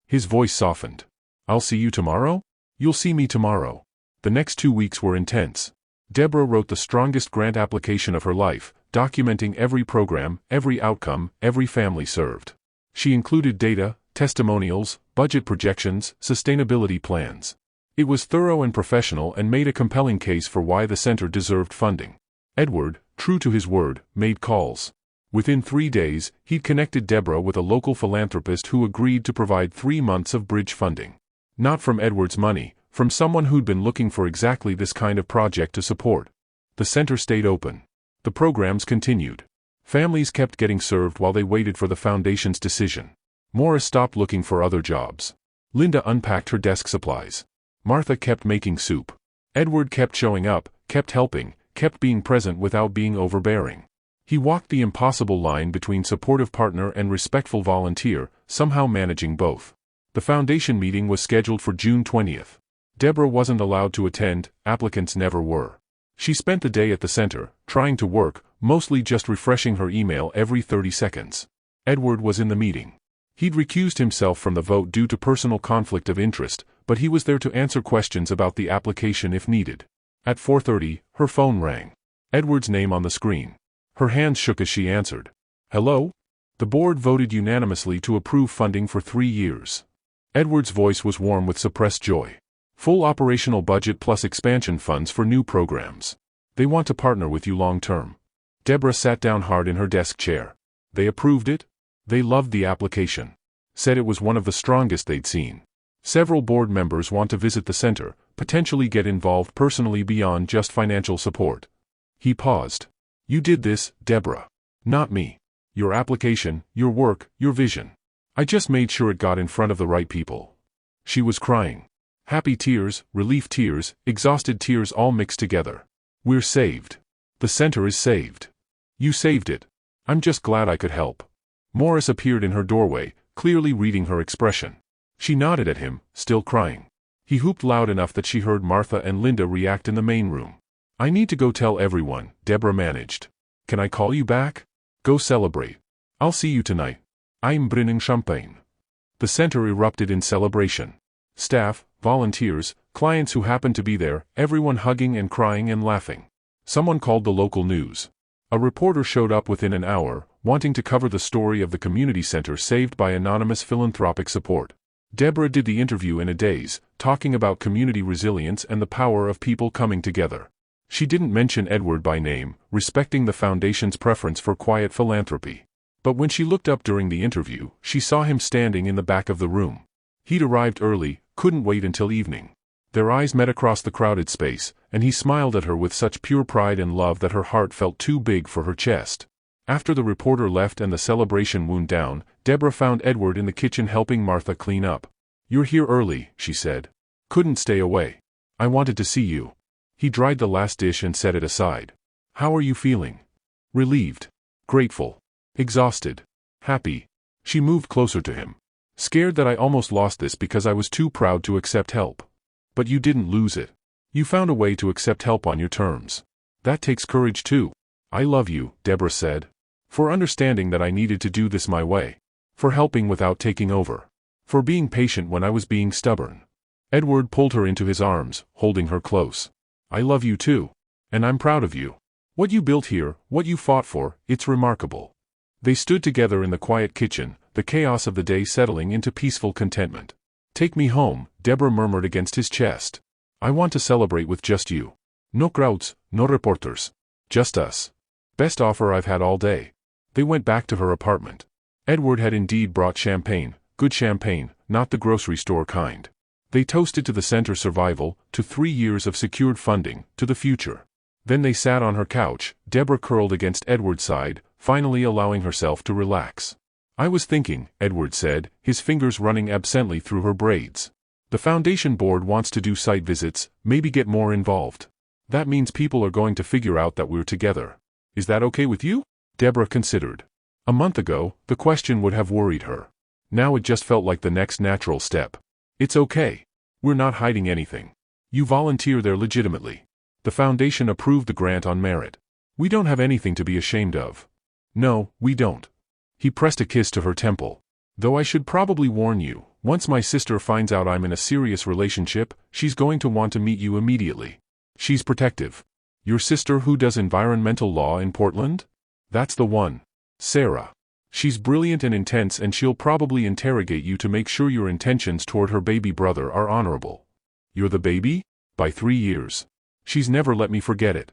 His voice softened. "I'll see you tomorrow? You'll see me tomorrow." The next 2 weeks were intense. Debra wrote the strongest grant application of her life, documenting every program, every outcome, every family served. She included data, testimonials, budget projections, sustainability plans. It was thorough and professional and made a compelling case for why the center deserved funding. Edward, true to his word, made calls. Within 3 days, he'd connected Debra with a local philanthropist who agreed to provide 3 months of bridge funding. Not from Edward's money, from someone who'd been looking for exactly this kind of project to support. The center stayed open. The programs continued. Families kept getting served while they waited for the foundation's decision. Morris stopped looking for other jobs. Linda unpacked her desk supplies. Martha kept making soup. Edward kept showing up, kept helping, kept being present without being overbearing. He walked the impossible line between supportive partner and respectful volunteer, somehow managing both. The foundation meeting was scheduled for June 20th. Debra wasn't allowed to attend, applicants never were. She spent the day at the center, trying to work, mostly just refreshing her email every 30 seconds. Edward was in the meeting. He'd recused himself from the vote due to personal conflict of interest, but he was there to answer questions about the application if needed. At 4:30, her phone rang. Edward's name on the screen. Her hands shook as she answered. "Hello?" The board voted unanimously to approve funding for 3 years. Edward's voice was warm with suppressed joy. Full operational budget plus expansion funds for new programs. They want to partner with you long term. Debra sat down hard in her desk chair. They approved it? They loved the application. Said it was one of the strongest they'd seen. Several board members want to visit the center, potentially get involved personally beyond just financial support. He paused. "You did this, Debra. Not me. Your application, your work, your vision. I just made sure it got in front of the right people. She was crying. Happy tears, relief tears, exhausted tears all mixed together. We're saved. The center is saved. You saved it. I'm just glad I could help. Morris appeared in her doorway, clearly reading her expression. She nodded at him, still crying. He whooped loud enough that she heard Martha and Linda react in the main room. I need to go tell everyone, Debra managed. Can I call you back? Go celebrate. I'll see you tonight. I'm bringing champagne. The center erupted in celebration. Staff, volunteers, clients who happened to be there, everyone hugging and crying and laughing. Someone called the local news. A reporter showed up within an hour, wanting to cover the story of the community center saved by anonymous philanthropic support. Debra did the interview in a daze, talking about community resilience and the power of people coming together. She didn't mention Edward by name, respecting the foundation's preference for quiet philanthropy. But when she looked up during the interview, she saw him standing in the back of the room. He'd arrived early, couldn't wait until evening. Their eyes met across the crowded space, and he smiled at her with such pure pride and love that her heart felt too big for her chest. After the reporter left and the celebration wound down, Debra found Edward in the kitchen helping Martha clean up. You're here early, she said. Couldn't stay away. I wanted to see you. He dried the last dish and set it aside. How are you feeling? Relieved. Grateful. Exhausted. Happy. She moved closer to him. Scared that I almost lost this because I was too proud to accept help. But you didn't lose it. You found a way to accept help on your terms. That takes courage too. I love you, Debra said. For understanding that I needed to do this my way. For helping without taking over. For being patient when I was being stubborn. Edward pulled her into his arms, holding her close. I love you too. And I'm proud of you. What you built here, what you fought for, it's remarkable. They stood together in the quiet kitchen, the chaos of the day settling into peaceful contentment. Take me home, Debra murmured against his chest. I want to celebrate with just you. No crowds, no reporters. Just us. Best offer I've had all day. They went back to her apartment. Edward had indeed brought champagne, good champagne, not the grocery store kind. They toasted to the center's survival, to 3 years of secured funding, to the future. Then they sat on her couch, Debra curled against Edward's side, finally allowing herself to relax. I was thinking, Edward said, his fingers running absently through her braids. The foundation board wants to do site visits, maybe get more involved. That means people are going to figure out that we're together. Is that okay with you? Debra considered. A month ago, the question would have worried her. Now it just felt like the next natural step. It's okay. We're not hiding anything. You volunteer there legitimately. The foundation approved the grant on merit. We don't have anything to be ashamed of. No, we don't. He pressed a kiss to her temple. Though I should probably warn you, once my sister finds out I'm in a serious relationship, she's going to want to meet you immediately. She's protective. Your sister who does environmental law in Portland? That's the one. Sarah. She's brilliant and intense and she'll probably interrogate you to make sure your intentions toward her baby brother are honorable. You're the baby? By 3 years. She's never let me forget it.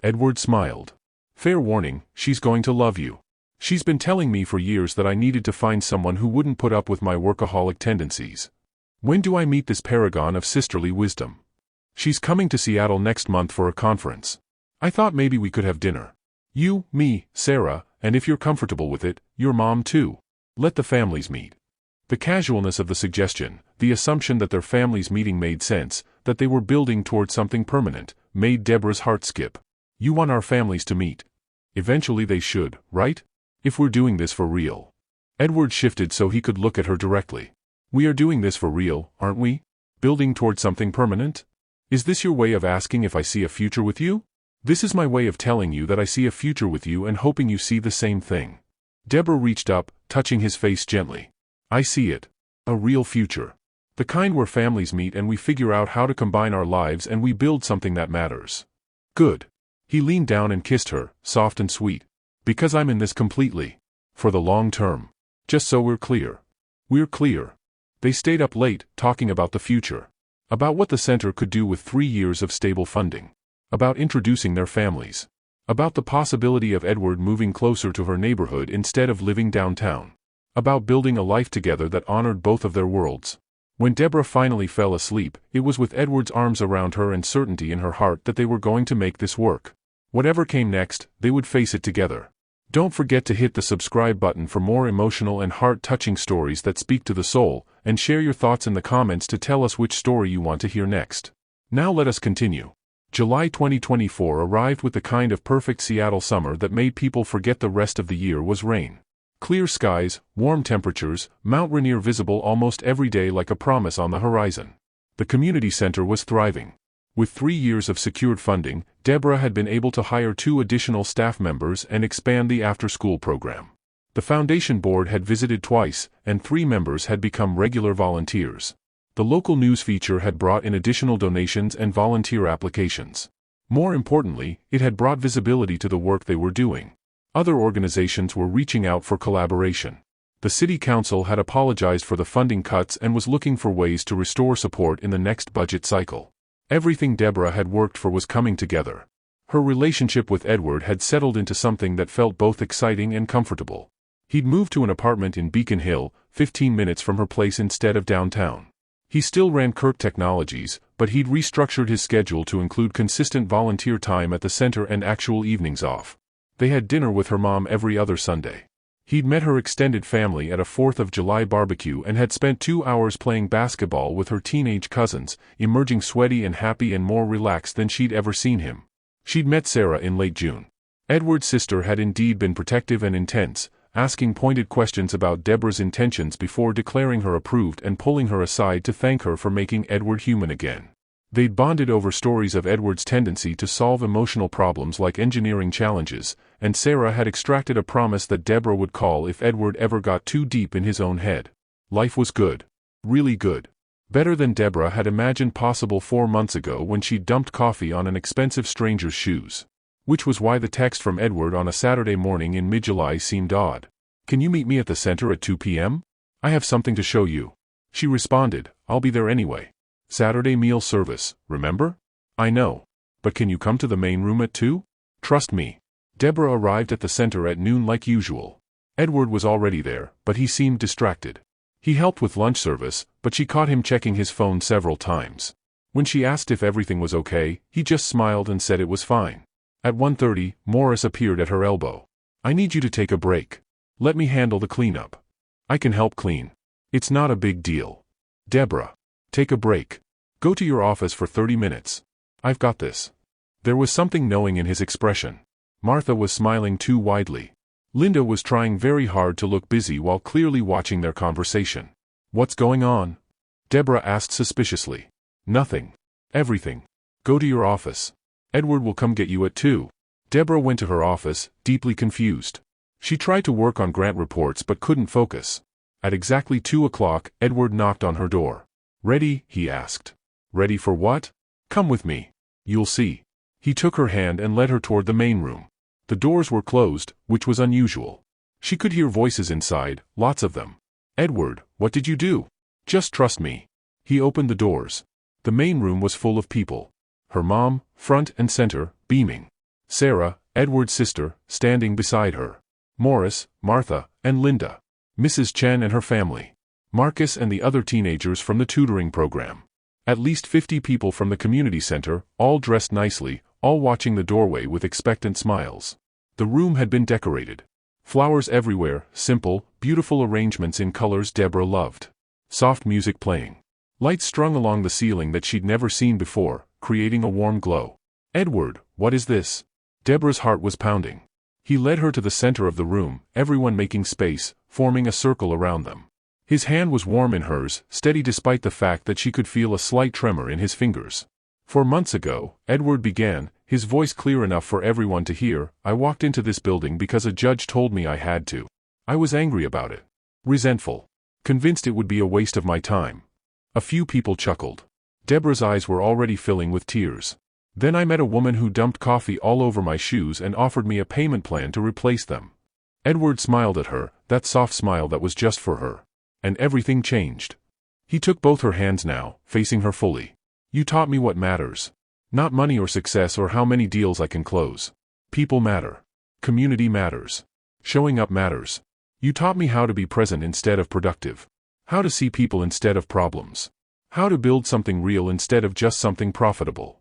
Edward smiled. Fair warning, she's going to love you. She's been telling me for years that I needed to find someone who wouldn't put up with my workaholic tendencies. When do I meet this paragon of sisterly wisdom? She's coming to Seattle next month for a conference. I thought maybe we could have dinner. You, me, Sarah, and if you're comfortable with it, your mom too. Let the families meet. The casualness of the suggestion, the assumption that their families meeting made sense, that they were building toward something permanent, made Debra's heart skip. You want our families to meet. Eventually they should, right? If we're doing this for real. Edward shifted so he could look at her directly. We are doing this for real, aren't we? Building toward something permanent? Is this your way of asking if I see a future with you? This is my way of telling you that I see a future with you and hoping you see the same thing. Debra reached up, touching his face gently. I see it. A real future. The kind where families meet and we figure out how to combine our lives and we build something that matters. Good. He leaned down and kissed her, soft and sweet. Because I'm in this completely. For the long term. Just so we're clear. We're clear. They stayed up late, talking about the future. About what the center could do with 3 years of stable funding. About introducing their families. About the possibility of Edward moving closer to her neighborhood instead of living downtown. About building a life together that honored both of their worlds. When Debra finally fell asleep, it was with Edward's arms around her and certainty in her heart that they were going to make this work. Whatever came next, they would face it together. Don't forget to hit the subscribe button for more emotional and heart-touching stories that speak to the soul, and share your thoughts in the comments to tell us which story you want to hear next. Now let us continue. July 2024 arrived with the kind of perfect Seattle summer that made people forget the rest of the year was rain. Clear skies, warm temperatures, Mount Rainier visible almost every day like a promise on the horizon. The community center was thriving. With 3 years of secured funding, Debra had been able to hire 2 additional staff members and expand the after-school program. The foundation board had visited twice, and 3 members had become regular volunteers. The local news feature had brought in additional donations and volunteer applications. More importantly, it had brought visibility to the work they were doing. Other organizations were reaching out for collaboration. The city council had apologized for the funding cuts and was looking for ways to restore support in the next budget cycle. Everything Debra had worked for was coming together. Her relationship with Edward had settled into something that felt both exciting and comfortable. He'd moved to an apartment in Beacon Hill, 15 minutes from her place instead of downtown. He still ran Kirk Technologies, but he'd restructured his schedule to include consistent volunteer time at the center and actual evenings off. They had dinner with her mom every other Sunday. He'd met her extended family at a 4th of July barbecue and had spent 2 hours playing basketball with her teenage cousins, emerging sweaty and happy and more relaxed than she'd ever seen him. She'd met Sarah in late June. Edward's sister had indeed been protective and intense, asking pointed questions about Debra's intentions before declaring her approved and pulling her aside to thank her for making Edward human again. They'd bonded over stories of Edward's tendency to solve emotional problems like engineering challenges, and Sarah had extracted a promise that Debra would call if Edward ever got too deep in his own head. Life was good. Really good. Better than Debra had imagined possible 4 months ago when she dumped coffee on an expensive stranger's shoes. Which was why the text from Edward on a Saturday morning in mid-July seemed odd. "Can you meet me at the center at 2 p.m.? I have something to show you." She responded, "I'll be there anyway. Saturday meal service, remember?" "I know. But can you come to the main room at 2? Trust me." Debra arrived at the center at noon like usual. Edward was already there, but he seemed distracted. He helped with lunch service, but she caught him checking his phone several times. When she asked if everything was okay, he just smiled and said it was fine. At 1:30, Morris appeared at her elbow. "I need you to take a break. Let me handle the cleanup. I can help clean. It's not a big deal." "Debra, take a break. Go to your office for 30 minutes. I've got this." There was something knowing in his expression. Martha was smiling too widely. Linda was trying very hard to look busy while clearly watching their conversation. "What's going on?" Debra asked suspiciously. "Nothing. Everything. Go to your office. Edward will come get you at 2. Debra went to her office, deeply confused. She tried to work on grant reports but couldn't focus. At exactly 2 o'clock, Edward knocked on her door. "Ready?" he asked. "Ready for what?" "Come with me. You'll see." He took her hand and led her toward the main room. The doors were closed, which was unusual. She could hear voices inside, lots of them. "Edward, what did you do?" "Just trust me." He opened the doors. The main room was full of people. Her mom, front and center, beaming. Sarah, Edward's sister, standing beside her. Morris, Martha, and Linda. Mrs. Chen and her family. Marcus and the other teenagers from the tutoring program. At least 50 people from the community center, all dressed nicely, all watching the doorway with expectant smiles. The room had been decorated. Flowers everywhere, simple, beautiful arrangements in colors Debra loved. Soft music playing. Lights strung along the ceiling that she'd never seen before, creating a warm glow. "Edward, what is this?" Debra's heart was pounding. He led her to the center of the room, everyone making space, forming a circle around them. His hand was warm in hers, steady despite the fact that she could feel a slight tremor in his fingers. "4 months ago," Edward began, his voice clear enough for everyone to hear, "I walked into this building because a judge told me I had to. I was angry about it. Resentful. Convinced it would be a waste of my time." A few people chuckled. Debra's eyes were already filling with tears. "Then I met a woman who dumped coffee all over my shoes and offered me a payment plan to replace them." Edward smiled at her, that soft smile that was just for her. And everything changed. He took both her hands now, facing her fully. "You taught me what matters. Not money or success or how many deals I can close. People matter. Community matters. Showing up matters. You taught me how to be present instead of productive. How to see people instead of problems. How to build something real instead of just something profitable."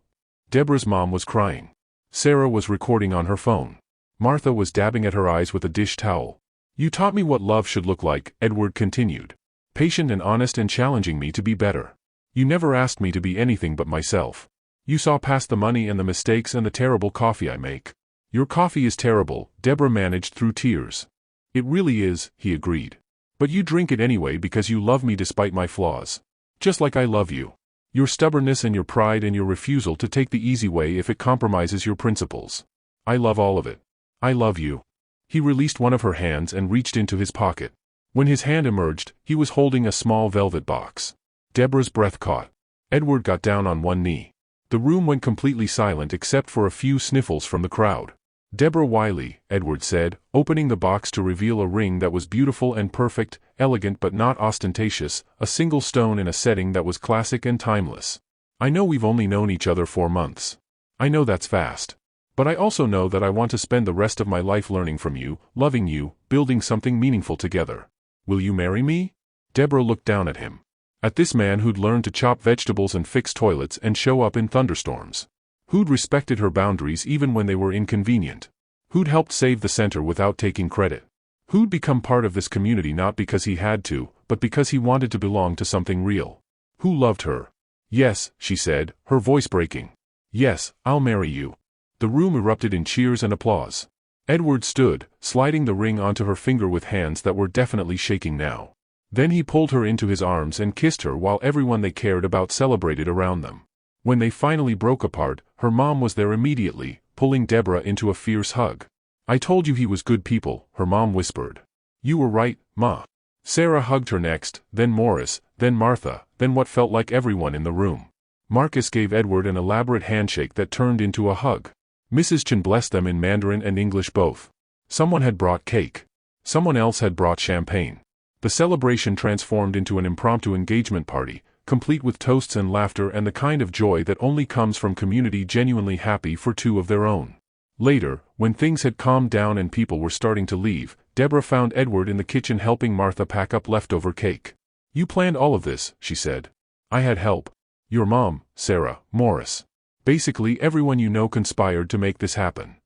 Debra's mom was crying. Sarah was recording on her phone. Martha was dabbing at her eyes with a dish towel. You taught me what love should look like, Edward continued. Patient and honest and challenging me to be better. You never asked me to be anything but myself. You saw past the money and the mistakes and the terrible coffee I make. Your coffee is terrible, Debra managed through tears. It really is, he agreed. But you drink it anyway because you love me despite my flaws. Just like I love you. Your stubbornness and your pride and your refusal to take the easy way if it compromises your principles. I love all of it. I love you. He released one of her hands and reached into his pocket. When his hand emerged, he was holding a small velvet box. Debra's breath caught. Edward got down on one knee. The room went completely silent except for a few sniffles from the crowd. Debra Wiley, Edward said, opening the box to reveal a ring that was beautiful and perfect, elegant but not ostentatious, a single stone in a setting that was classic and timeless. I know we've only known each other 4 months. I know that's fast. But I also know that I want to spend the rest of my life learning from you, loving you, building something meaningful together. Will you marry me? Debra looked down at him. At this man who'd learned to chop vegetables and fix toilets and show up in thunderstorms. Who'd respected her boundaries even when they were inconvenient. Who'd helped save the center without taking credit. Who'd become part of this community not because he had to, but because he wanted to belong to something real. Who loved her. Yes, she said, her voice breaking. Yes, I'll marry you. The room erupted in cheers and applause. Edward stood, sliding the ring onto her finger with hands that were definitely shaking now. Then he pulled her into his arms and kissed her while everyone they cared about celebrated around them. When they finally broke apart, her mom was there immediately, pulling Debra into a fierce hug. I told you he was good people, her mom whispered. You were right, Ma. Sarah hugged her next, then Morris, then Martha, then what felt like everyone in the room. Marcus gave Edward an elaborate handshake that turned into a hug. Mrs. Chen blessed them in Mandarin and English both. Someone had brought cake. Someone else had brought champagne. The celebration transformed into an impromptu engagement party, complete with toasts and laughter and the kind of joy that only comes from community genuinely happy for two of their own. Later, when things had calmed down and people were starting to leave, Debra found Edward in the kitchen helping Martha pack up leftover cake. You planned all of this, she said. I had help. Your mom, Sarah, Morris. Basically everyone you know conspired to make this happen.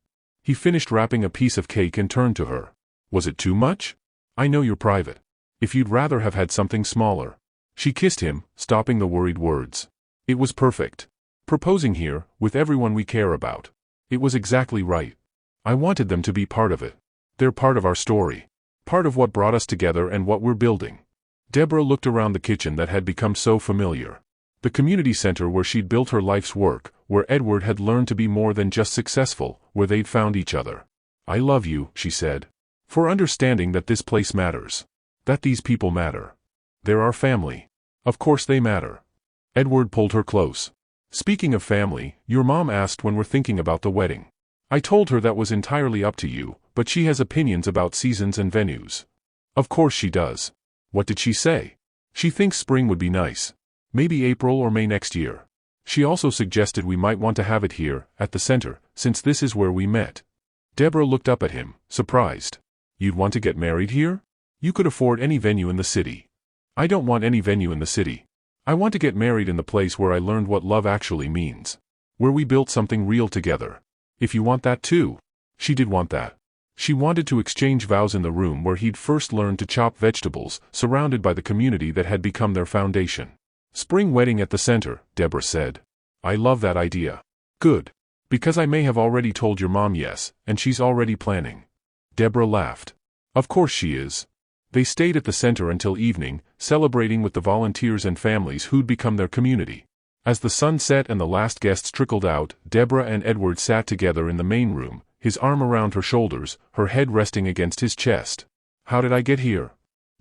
He finished wrapping a piece of cake and turned to her. Was it too much? I know you're private. If you'd rather have had something smaller. She kissed him, stopping the worried words. It was perfect. Proposing here, with everyone we care about. It was exactly right. I wanted them to be part of it. They're part of our story. Part of what brought us together and what we're building. Debra looked around the kitchen that had become so familiar. The community center where she'd built her life's work, where Edward had learned to be more than just successful, where they'd found each other. I love you, she said. For understanding that this place matters. That these people matter. They're our family. Of course they matter. Edward pulled her close. Speaking of family, your mom asked when we're thinking about the wedding. I told her that was entirely up to you, but she has opinions about seasons and venues. Of course she does. What did she say? She thinks spring would be nice. Maybe April or May next year. She also suggested we might want to have it here, at the center, since this is where we met. Debra looked up at him, surprised. You'd want to get married here? You could afford any venue in the city. I don't want any venue in the city. I want to get married in the place where I learned what love actually means. Where we built something real together. If you want that too. She did want that. She wanted to exchange vows in the room where he'd first learned to chop vegetables, surrounded by the community that had become their foundation. Spring wedding at the center, Debra said. I love that idea. Good. Because I may have already told your mom yes, and she's already planning. Debra laughed. Of course she is. They stayed at the center until evening, celebrating with the volunteers and families who'd become their community. As the sun set and the last guests trickled out, Debra and Edward sat together in the main room, his arm around her shoulders, her head resting against his chest. How did I get here?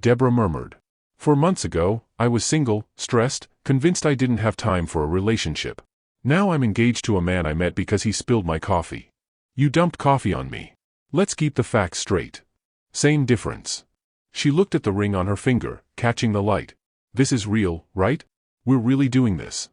Debra murmured. 4 months ago, I was single, stressed, convinced I didn't have time for a relationship. Now I'm engaged to a man I met because he spilled my coffee. You dumped coffee on me. Let's keep the facts straight. Same difference. She looked at the ring on her finger, catching the light. This is real, right? We're really doing this.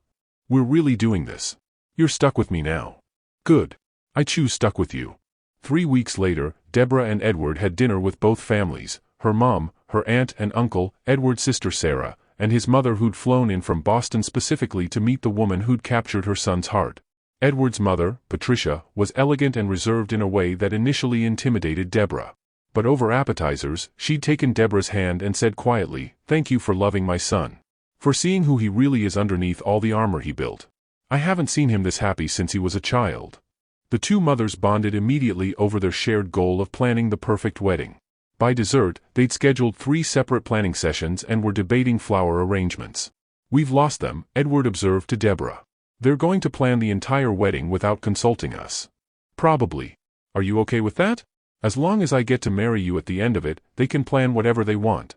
We're really doing this. You're stuck with me now. Good. I choose stuck with you. 3 weeks later, Debra and Edward had dinner with both families, her mom, her aunt and uncle, Edward's sister Sarah, and his mother who'd flown in from Boston specifically to meet the woman who'd captured her son's heart. Edward's mother, Patricia, was elegant and reserved in a way that initially intimidated Debra. But over appetizers, she'd taken Debra's hand and said quietly, "Thank you for loving my son. For seeing who he really is underneath all the armor he built. I haven't seen him this happy since he was a child." The two mothers bonded immediately over their shared goal of planning the perfect wedding. By dessert, they'd scheduled 3 separate planning sessions and were debating flower arrangements. "We've lost them," Edward observed to Debra. "They're going to plan the entire wedding without consulting us." "Probably. Are you okay with that? As long as I get to marry you at the end of it, they can plan whatever they want."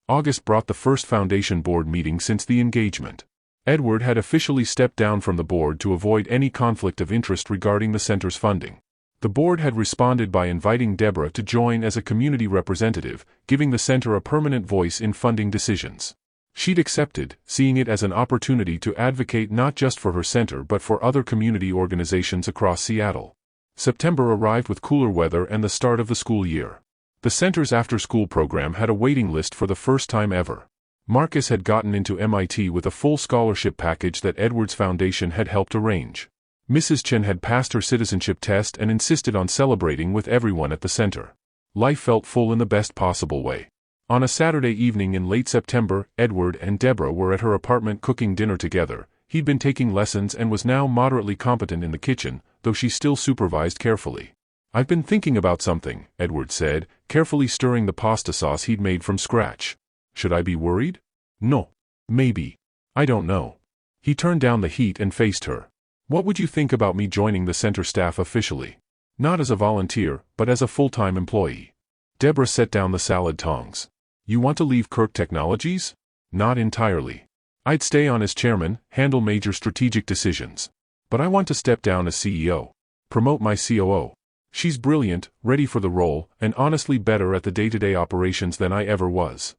August brought the first foundation board meeting since the engagement. Edward had officially stepped down from the board to avoid any conflict of interest regarding the center's funding. The board had responded by inviting Debra to join as a community representative, giving the center a permanent voice in funding decisions. She'd accepted, seeing it as an opportunity to advocate not just for her center but for other community organizations across Seattle. September arrived with cooler weather and the start of the school year. The center's after-school program had a waiting list for the first time ever. Marcus had gotten into MIT with a full scholarship package that Edward's foundation had helped arrange. Mrs. Chen had passed her citizenship test and insisted on celebrating with everyone at the center. Life felt full in the best possible way. On a Saturday evening in late September, Edward and Debra were at her apartment cooking dinner together. He'd been taking lessons and was now moderately competent in the kitchen, though she still supervised carefully. "I've been thinking about something," Edward said, carefully stirring the pasta sauce he'd made from scratch. "Should I be worried?" "No. Maybe. I don't know." He turned down the heat and faced her. "What would you think about me joining the center staff officially? Not as a volunteer, but as a full-time employee." Debra set down the salad tongs. "You want to leave Kirk Technologies?" "Not entirely. I'd stay on as chairman, handle major strategic decisions. But I want to step down as CEO. Promote my COO. She's brilliant, ready for the role, and honestly better at the day-to-day operations than I ever was."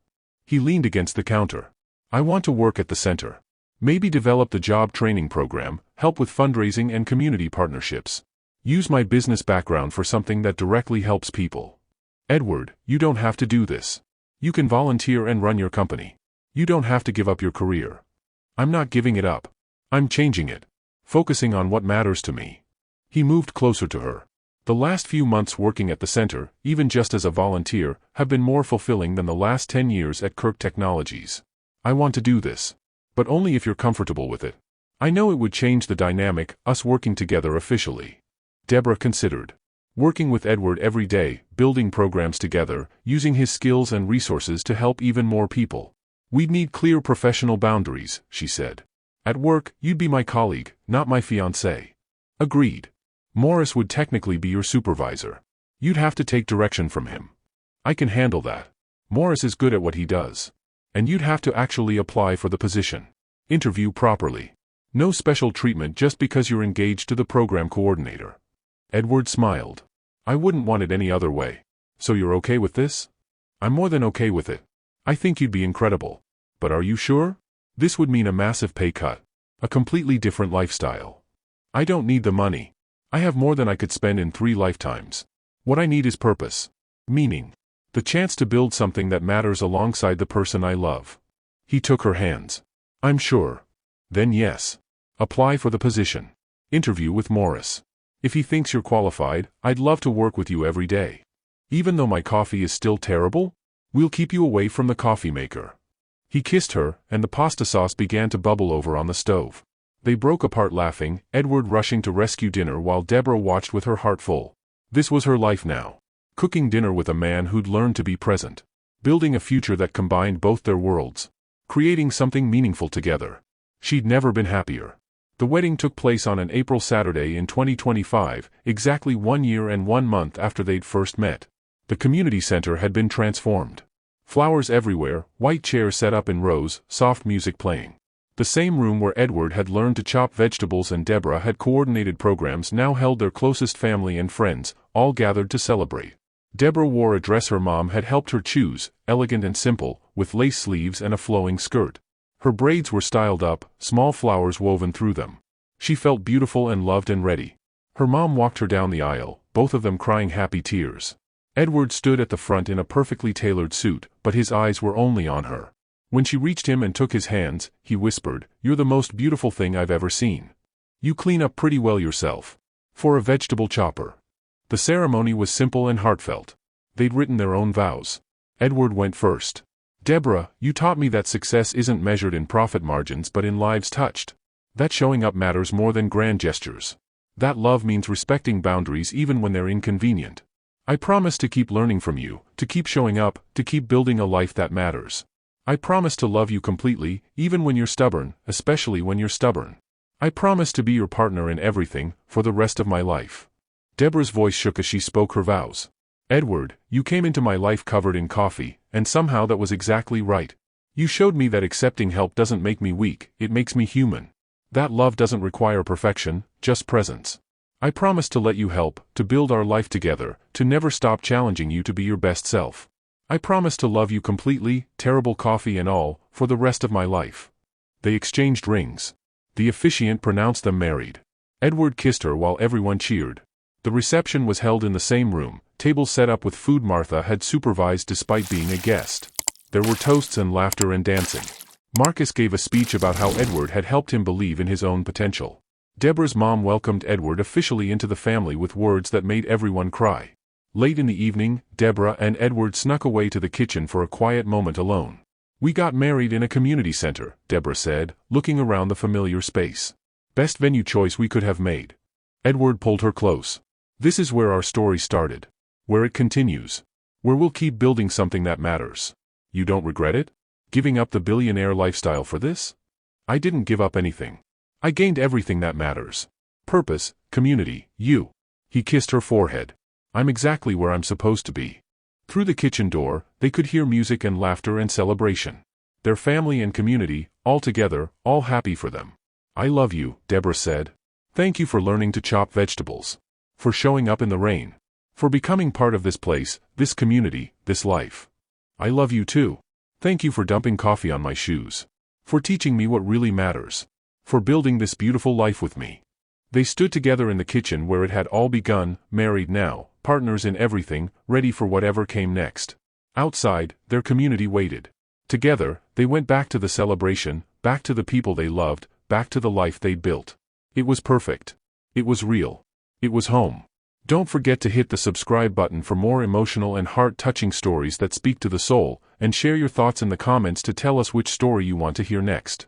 He leaned against the counter. "I want to work at the center. Maybe develop the job training program, help with fundraising and community partnerships. Use my business background for something that directly helps people." "Edward, you don't have to do this. You can volunteer and run your company. You don't have to give up your career." "I'm not giving it up. I'm changing it. Focusing on what matters to me." He moved closer to her. "The last few months working at the center, even just as a volunteer, have been more fulfilling than the last 10 years at Kirk Technologies. I want to do this. But only if you're comfortable with it. I know it would change the dynamic, us working together officially." Debra considered. Working with Edward every day, building programs together, using his skills and resources to help even more people. "We'd need clear professional boundaries," she said. "At work, you'd be my colleague, not my fiancé." "Agreed. Morris would technically be your supervisor. You'd have to take direction from him." "I can handle that. Morris is good at what he does. And you'd have to actually apply for the position. Interview properly. No special treatment just because you're engaged to the program coordinator." Edward smiled. "I wouldn't want it any other way. So you're okay with this?" "I'm more than okay with it. I think you'd be incredible. But are you sure? This would mean a massive pay cut. A completely different lifestyle. I don't need the money. I have more than I could spend in 3 lifetimes. What I need is purpose. Meaning. The chance to build something that matters alongside the person I love." He took her hands. "I'm sure. Then yes. Apply for the position. Interview with Morris. If he thinks you're qualified, I'd love to work with you every day. Even though my coffee is still terrible, we'll keep you away from the coffee maker." He kissed her, and the pasta sauce began to bubble over on the stove. They broke apart laughing, Edward rushing to rescue dinner while Debra watched with her heart full. This was her life now. Cooking dinner with a man who'd learned to be present. Building a future that combined both their worlds. Creating something meaningful together. She'd never been happier. The wedding took place on an April Saturday in 2025, exactly 1 year and 1 month after they'd first met. The community center had been transformed. Flowers everywhere, white chairs set up in rows, soft music playing. The same room where Edward had learned to chop vegetables and Debra had coordinated programs now held their closest family and friends, all gathered to celebrate. Debra wore a dress her mom had helped her choose, elegant and simple, with lace sleeves and a flowing skirt. Her braids were styled up, small flowers woven through them. She felt beautiful and loved and ready. Her mom walked her down the aisle, both of them crying happy tears. Edward stood at the front in a perfectly tailored suit, but his eyes were only on her. When she reached him and took his hands, he whispered, "You're the most beautiful thing I've ever seen." You clean up pretty well yourself. For a vegetable chopper. The ceremony was simple and heartfelt. They'd written their own vows. Edward went first. Debra, you taught me that success isn't measured in profit margins but in lives touched. That showing up matters more than grand gestures. That love means respecting boundaries even when they're inconvenient. I promise to keep learning from you, to keep showing up, to keep building a life that matters. I promise to love you completely, even when you're stubborn, especially when you're stubborn. I promise to be your partner in everything, for the rest of my life. Debra's voice shook as she spoke her vows. Edward, you came into my life covered in coffee, and somehow that was exactly right. You showed me that accepting help doesn't make me weak, it makes me human. That love doesn't require perfection, just presence. I promise to let you help, to build our life together, to never stop challenging you to be your best self. I promise to love you completely, terrible coffee and all, for the rest of my life. They exchanged rings. The officiant pronounced them married. Edward kissed her while everyone cheered. The reception was held in the same room, tables set up with food Martha had supervised despite being a guest. There were toasts and laughter and dancing. Marcus gave a speech about how Edward had helped him believe in his own potential. Debra's mom welcomed Edward officially into the family with words that made everyone cry. Late in the evening, Debra and Edward snuck away to the kitchen for a quiet moment alone. We got married in a community center, Debra said, looking around the familiar space. Best venue choice we could have made. Edward pulled her close. This is where our story started. Where it continues. Where we'll keep building something that matters. You don't regret it? Giving up the billionaire lifestyle for this? I didn't give up anything. I gained everything that matters. Purpose, community, you. He kissed her forehead. I'm exactly where I'm supposed to be. Through the kitchen door, they could hear music and laughter and celebration. Their family and community, all together, all happy for them. I love you, Debra said. Thank you for learning to chop vegetables. For showing up in the rain. For becoming part of this place, this community, this life. I love you too. Thank you for dumping coffee on my shoes. For teaching me what really matters. For building this beautiful life with me. They stood together in the kitchen where it had all begun, married now, partners in everything, ready for whatever came next. Outside, their community waited. Together, they went back to the celebration, back to the people they loved, back to the life they'd built. It was perfect. It was real. It was home. Don't forget to hit the subscribe button for more emotional and heart-touching stories that speak to the soul, and share your thoughts in the comments to tell us which story you want to hear next.